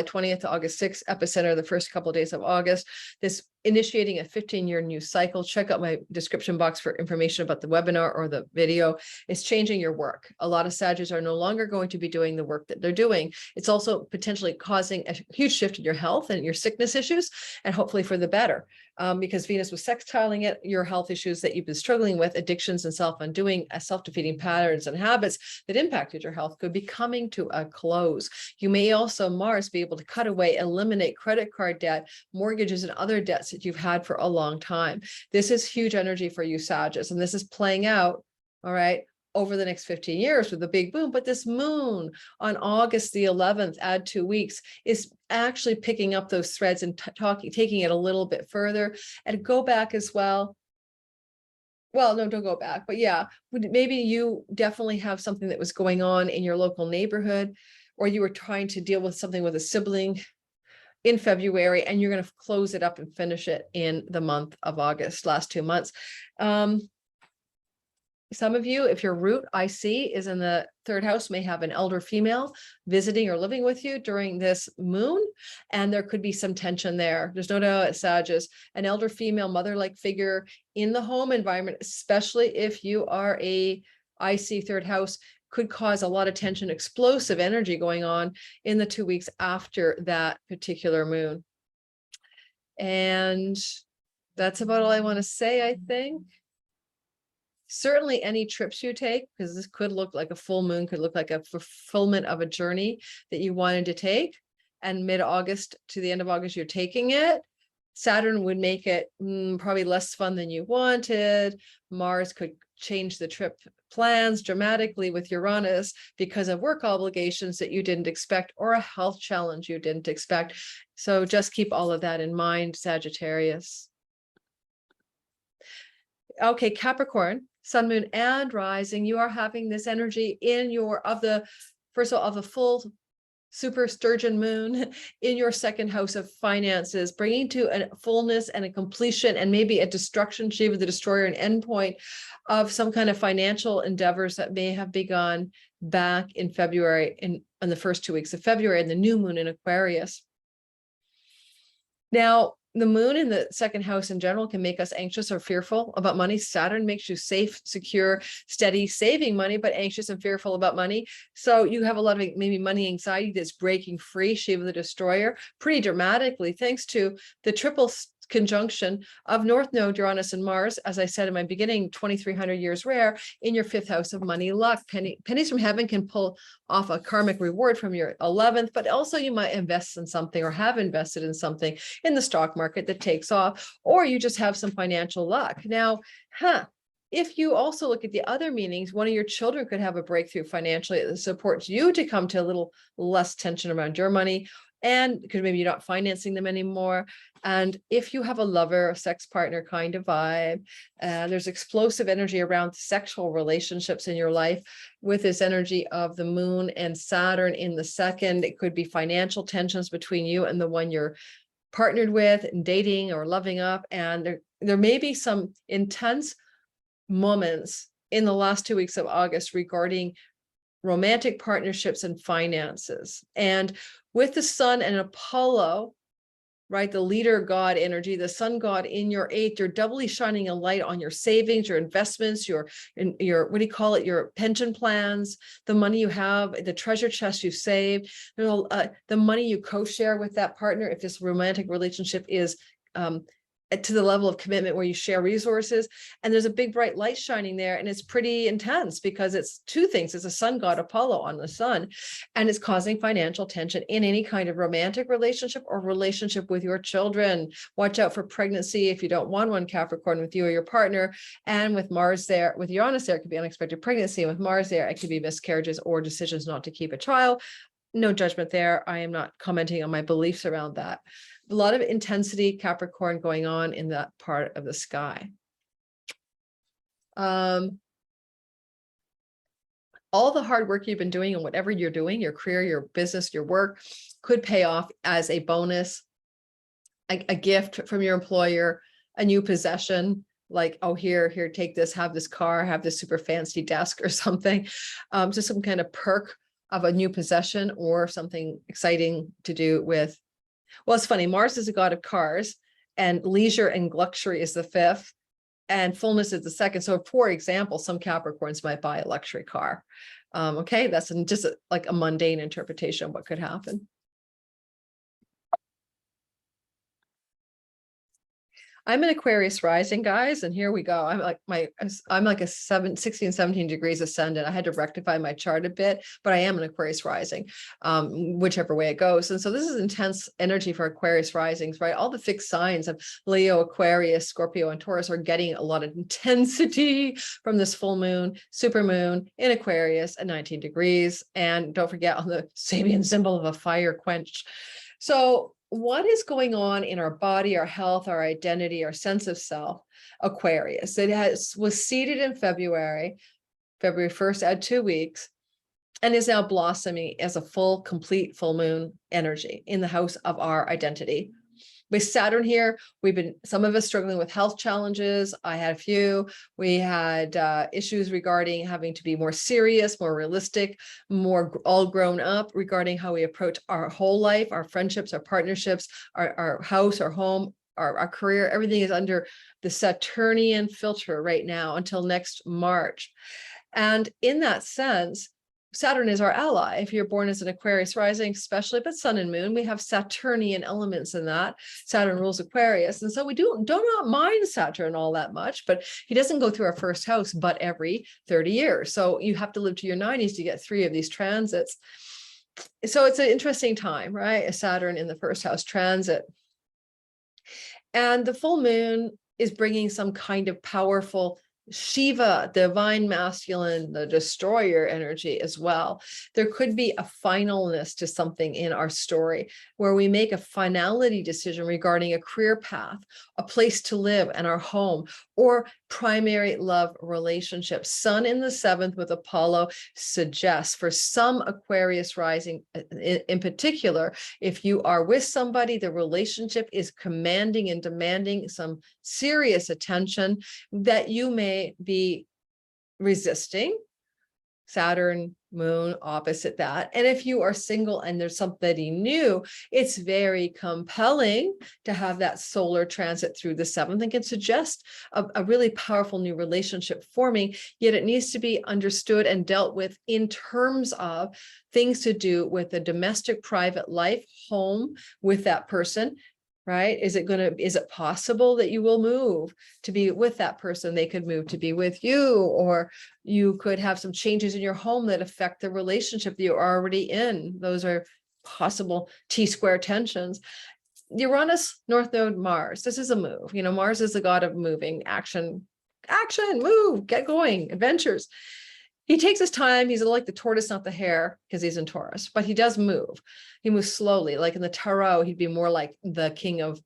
20th to August 6th, epicenter, the first couple of days of August. This initiating a 15-year new cycle. Check out my description box for information about the webinar or the video. It's changing your work. A lot of Sagittarius are no longer going to be doing the work that they're doing. It's also potentially causing a huge shift in your health and your sickness issues, and hopefully for the better. Because Venus was sextiling it, your health issues that you've been struggling with, addictions and self-undoing, self-defeating patterns and habits that impacted your health could be coming to a close. You may also, Mars, be able to cut away, eliminate credit card debt, mortgages, and other debts that you've had for a long time. This is huge energy for you, Sagittarius, and this is playing out, all right, over the next 15 years with the big boom. But this moon on August the 11th, add 2 weeks, is actually picking up those threads and taking it a little bit further. And go back as well. Well, no, don't go back. But yeah, maybe you definitely have something that was going on in your local neighborhood, or you were trying to deal with something with a sibling in February, and you're going to close it up and finish it in the month of August, last 2 months. Some of you, if your root IC is in the third house, may have an elder female visiting or living with you during this moon, and there could be some tension there. There's no doubt at Sagittarius, an elder female mother-like figure in the home environment, especially if you are a IC third house, could cause a lot of tension, explosive energy going on in the 2 weeks after that particular moon. And that's about all I want to say, I think. Certainly any trips you take, because this could look like a full moon, could look like a fulfillment of a journey that you wanted to take. And mid-August to the end of August, you're taking it. Saturn would make it probably less fun than you wanted. Mars could change the trip plans dramatically with Uranus because of work obligations that you didn't expect, or a health challenge you didn't expect. So just keep all of that in mind, Sagittarius. Okay, Capricorn, sun, moon, and rising, you are having this energy in your, first of all, of a full super sturgeon moon in your second house of finances, bringing to a fullness and a completion and maybe a destruction, Siva the destroyer, an endpoint of some kind of financial endeavors that may have begun back in February, in the first 2 weeks of February, and the new moon in Aquarius. Now, the moon in the second house in general can make us anxious or fearful about money. Saturn makes you safe, secure, steady, saving money, but anxious and fearful about money. So you have a lot of maybe money anxiety that's breaking free, Shiva the destroyer, pretty dramatically, thanks to the triple conjunction of North Node, Uranus, and Mars, as I said in my beginning, 2,300 years rare, in your fifth house of money luck. Pennies from heaven can pull off a karmic reward from your 11th, but also you might invest in something or have invested in something in the stock market that takes off, or you just have some financial luck. Now, if you also look at the other meanings, one of your children could have a breakthrough financially that supports you to come to a little less tension around your money, and because maybe you're not financing them anymore. And if you have a lover, a sex partner kind of vibe, there's explosive energy around sexual relationships in your life with this energy of the moon and Saturn in the second. It could be financial tensions between you and the one you're partnered with and dating or loving up. And there may be some intense moments in the last 2 weeks of August regarding romantic partnerships and finances. And with the sun and Apollo, right, the leader god energy, the sun god in your eighth, you're doubly shining a light on your savings, your investments, your what do you call it, your pension plans, the money you have, the treasure chest you saved, the money you co-share with that partner, if this romantic relationship is to the level of commitment where you share resources. And there's a big bright light shining there, and it's pretty intense because it's two things. It's a sun god, Apollo, on the sun, and it's causing financial tension in any kind of romantic relationship or relationship with your children. Watch out for pregnancy if you don't want one, Capricorn, with you or your partner. And with Mars there, with Uranus there, it could be unexpected pregnancy. And with Mars there, it could be miscarriages or decisions not to keep a child. No judgment there. I am not commenting on my beliefs around that. A lot of intensity, Capricorn, going on in that part of the sky. All the hard work you've been doing and whatever you're doing, your career, your business, your work, could pay off as a bonus, a gift from your employer, a new possession, like, oh, here, take this, have this car, have this super fancy desk or something. Just some kind of perk of a new possession or something exciting to do with, well, it's funny, Mars is a god of cars, and leisure and luxury is the fifth, and fullness is the second. So for example, some Capricorns might buy a luxury car. Okay, that's just like a mundane interpretation of what could happen. I'm an Aquarius rising, guys, and here we go. I'm like a 16, 17 degrees ascendant. I had to rectify my chart a bit, but I am an Aquarius rising, whichever way it goes. And so this is intense energy for Aquarius risings, right? All the fixed signs of Leo, Aquarius, Scorpio, and Taurus are getting a lot of intensity from this full moon, super moon in Aquarius at 19 degrees. And don't forget on the Sabian symbol of a fire quench. So what is going on in our body, our health, our identity, our sense of self? Aquarius. It was seeded in February 1st at 2 weeks, and is now blossoming as a full, complete full moon energy in the house of our identity. With Saturn here, some of us struggling with health challenges. I had a few. We had issues regarding having to be more serious, more realistic, more all grown up regarding how we approach our whole life, our friendships, our partnerships, our house, our home, our career. Everything is under the Saturnian filter right now until next March. And in that sense, Saturn is our ally. If you're born as an Aquarius rising, especially, but sun and moon, we have Saturnian elements in that. Saturn rules Aquarius. And so we do not mind Saturn all that much, but he doesn't go through our first house, but every 30 years. So you have to live to your 90s to get 3 of these transits. So it's an interesting time, right? A Saturn in the first house transit. And the full moon is bringing some kind of powerful Siva, divine masculine, the destroyer energy as well. There could be a finalness to something in our story where we make a finality decision regarding a career path, a place to live, and our home, or primary love relationships. Sun in the 7th with Apollo suggests for some Aquarius rising in particular, if you are with somebody, the relationship is commanding and demanding some serious attention that you may be resisting. Saturn, moon, opposite that. And if you are single and there's somebody new, it's very compelling to have that solar transit through the 7th and can suggest a really powerful new relationship forming, yet it needs to be understood and dealt with in terms of things to do with the domestic private life, home with that person. Right? Is it possible that you will move to be with that person? They could move to be with you, or you could have some changes in your home that affect the relationship that you're already in. Those are possible T-square tensions. Uranus, North Node, Mars. This is a move. You know, Mars is the god of moving, action, move, get going, adventures. He takes his time. He's like the tortoise, not the hare, because he's in Taurus, but he does move. He moves slowly. Like in the Tarot, he'd be more like the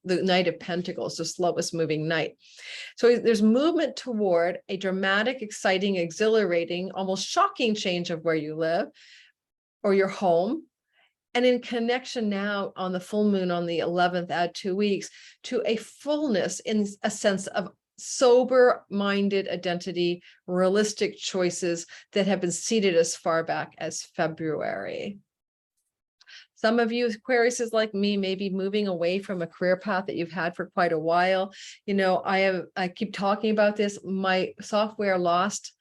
Knight of Pentacles, the slowest moving knight. So there's movement toward a dramatic, exciting, exhilarating, almost shocking change of where you live or your home. And in connection now on the full moon on the 11th, add 2 weeks, to a fullness in a sense of sober-minded identity, realistic choices that have been seeded as far back as February. Some of you Aquariuses like me may be moving away from a career path that you've had for quite a while. You know, I keep talking about this. My software lost.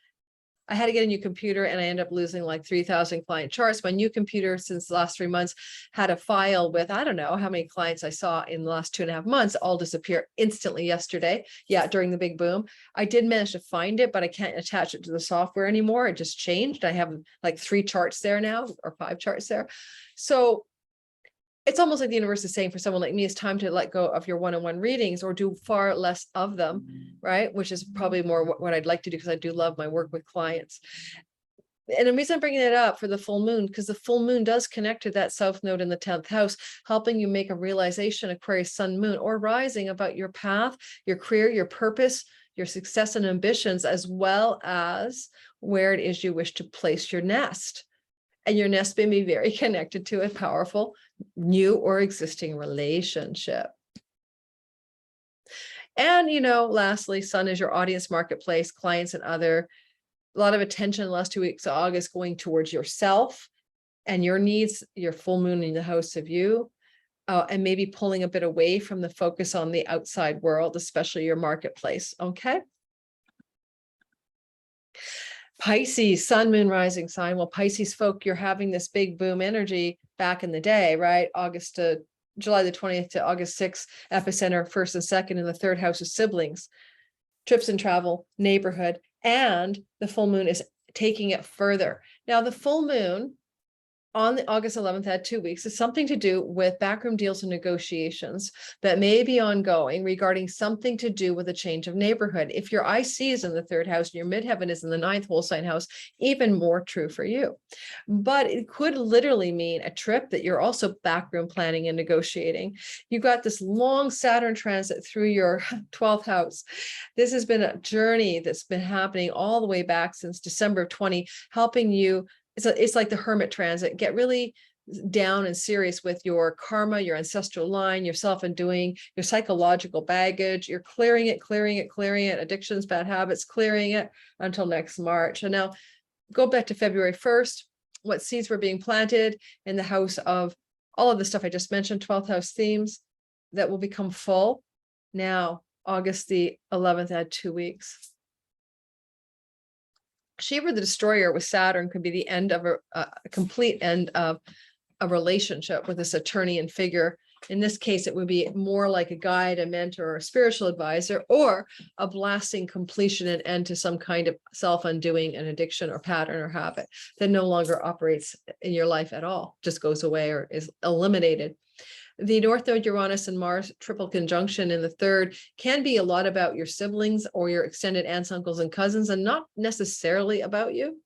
I had to get a new computer and I ended up losing like 3,000 client charts. My new computer since the last 3 months had a file with, I don't know how many clients I saw in the last 2.5 months, all disappear instantly yesterday. Yeah, during the big boom. I did manage to find it, but I can't attach it to the software anymore. It just changed. I have like 3 charts there now, or 5 charts there. So it's almost like the universe is saying for someone like me, it's time to let go of your one-on-one readings or do far less of them, right? Which is probably more what I'd like to do, because I do love my work with clients. And the reason I'm bringing it up for the full moon, because the full moon does connect to that south node in the 10th house, helping you make a realization, Aquarius, sun, moon, or rising about your path, your career, your purpose, your success and ambitions, as well as where it is you wish to place your nest. And your nest may be very connected to a powerful new or existing relationship. And, lastly, Sun is your audience, marketplace, clients, and other. A lot of attention in the last 2 weeks of August going towards yourself and your needs, your full moon in the house of you, and maybe pulling a bit away from the focus on the outside world, especially your marketplace. Okay. Pisces, sun, moon, rising sign. Well, Pisces folk, you're having this big boom energy back in the day, right? August to July the 20th to August 6th, epicenter, first and second in the third house of siblings, trips and travel, neighborhood, and the full moon is taking it further. Now, the full moon on the August 11th had 2 weeks is something to do with backroom deals and negotiations that may be ongoing regarding something to do with a change of neighborhood. If your IC is in the third house and your midheaven is in the ninth whole sign house, even more true for you. But it could literally mean a trip that you're also backroom planning and negotiating. You've got this long Saturn transit through your 12th house. This has been a journey that's been happening all the way back since December of 20, helping you. It's like the hermit transit, get really down and serious with your karma, your ancestral line, your self-undoing, your psychological baggage. You're clearing it, addictions, bad habits, clearing it until next March. And now go back to February 1st, what seeds were being planted in the house of all of the stuff I just mentioned, 12th house themes that will become full. Now, August the 11th at 2 weeks. Shiva the destroyer with Saturn could be the end of a complete end of a relationship with a Saturnian figure. In this case, it would be more like a guide, a mentor, or a spiritual advisor, or a blasting completion and end to some kind of self-undoing, an addiction or pattern or habit that no longer operates in your life at all, just goes away or is eliminated. The North Node, Uranus and Mars triple conjunction in the third can be a lot about your siblings or your extended aunts, uncles, and cousins, and not necessarily about you.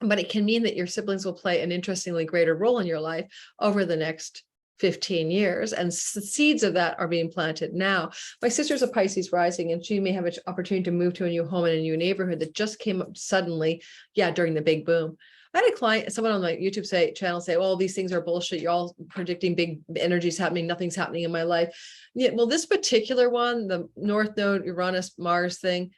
But it can mean that your siblings will play an interestingly greater role in your life over the next 15 years. And seeds of that are being planted now. My sister's a Pisces rising, and she may have an opportunity to move to a new home in a new neighborhood that just came up suddenly, during the big boom. I had a client, someone on my YouTube channel say, well, these things are bullshit. You're all predicting big energies happening. Nothing's happening in my life. Yeah, well, this particular one, the North Node, Uranus, Mars thing,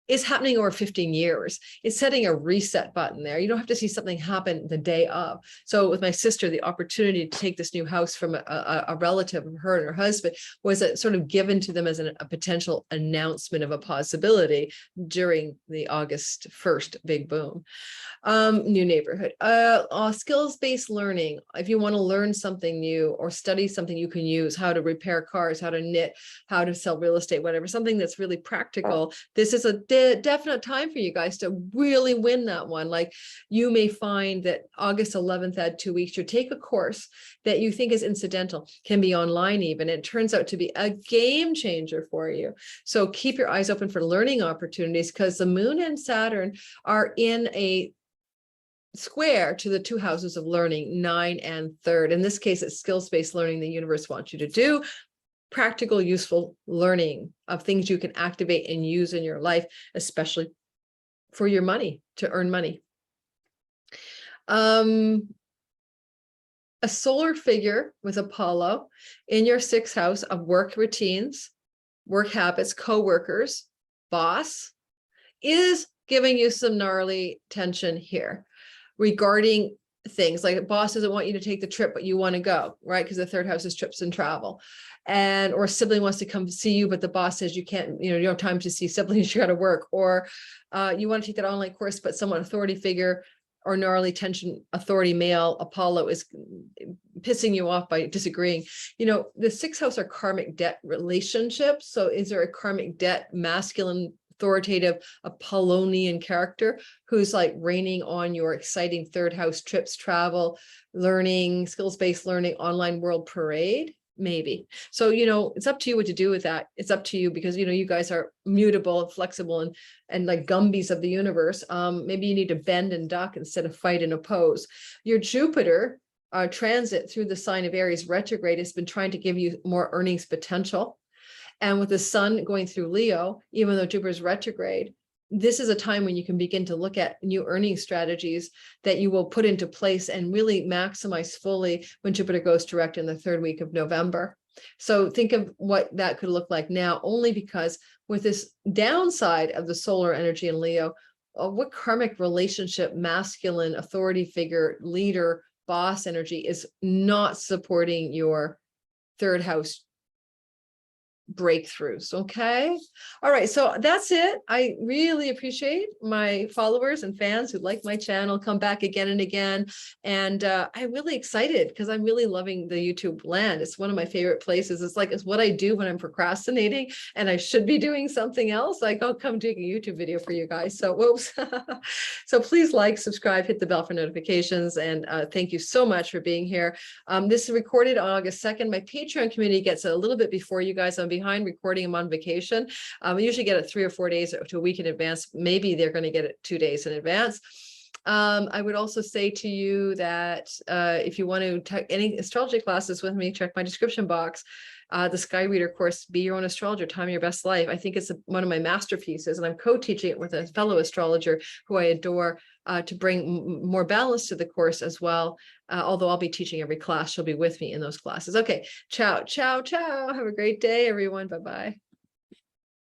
is happening over 15 years. It's setting a reset button there. You don't have to see something happen the day of. So with my sister, the opportunity to take this new house from a relative of her and her husband was sort of given to them as a potential announcement of a possibility during the August 1st big boom. New neighborhood, skills-based learning. If you want to learn something new or study something you can use, how to repair cars, how to knit, how to sell real estate, whatever, something that's really practical. This is a definite time for you guys to really win that one. Like, you may find that August 11th at 2 weeks, you take a course that you think is incidental, can be online even. It turns out to be a game changer for you. So keep your eyes open for learning opportunities, because the moon and Saturn are in a square to the two houses of learning, 9 and 3rd. In this case, it's skills-based learning the universe wants you to do. Practical, useful learning of things you can activate and use in your life, especially for your money, to earn money. A solar figure with Apollo in your 6th house of work routines, work habits, co-workers, boss, is giving you some gnarly tension here regarding things like a boss doesn't want you to take the trip, but you want to go, right? Because the 3rd house is trips and travel. And or a sibling wants to come see you, but the boss says you can't, you don't have time to see siblings, you got to work. Or you want to take that online course, but someone authority figure or gnarly tension, authority male, Apollo is pissing you off by disagreeing. The 6th house are karmic debt relationships. So is there a karmic debt, masculine, authoritative Apollonian character who's like reigning on your exciting 3rd house trips, travel, learning, skills-based learning, online world parade? Maybe. So, it's up to you what to do with that. It's up to you, because, you guys are mutable and flexible and like Gumbies of the universe. Maybe you need to bend and duck instead of fight and oppose. Your Jupiter transit through the sign of Aries retrograde has been trying to give you more earnings potential. And with the sun going through Leo, even though Jupiter's retrograde, this is a time when you can begin to look at new earning strategies that you will put into place and really maximize fully when Jupiter goes direct in the 3rd week of November. So think of what that could look like now, only because with this downside of the solar energy in Leo, what karmic relationship, masculine authority figure, leader, boss energy is not supporting your third house breakthroughs. Okay. All right. So that's it. I really appreciate my followers and fans who like my channel, come back again and again. And I'm really excited because I'm really loving the YouTube land. It's one of my favorite places. It's what I do when I'm procrastinating and I should be doing something else. Like, I'll come do a YouTube video for you guys. So whoops. So please like, subscribe, hit the bell for notifications. And thank you so much for being here. This is recorded on August 2nd. My Patreon community gets it a little bit before you guys. I'm behind recording. I'm on vacation. I usually get it 3 or 4 days to a week in advance. Maybe they're going to get it 2 days in advance. I would also say to you that if you want to take any astrology classes with me, check my description box. The Sky Reader course, Be Your Own Astrologer, Time Your Best Life. I think it's one of my masterpieces, and I'm co-teaching it with a fellow astrologer who I adore to bring more balance to the course as well. Although I'll be teaching every class, she'll be with me in those classes. Okay, ciao, ciao, ciao. Have a great day, everyone. Bye-bye.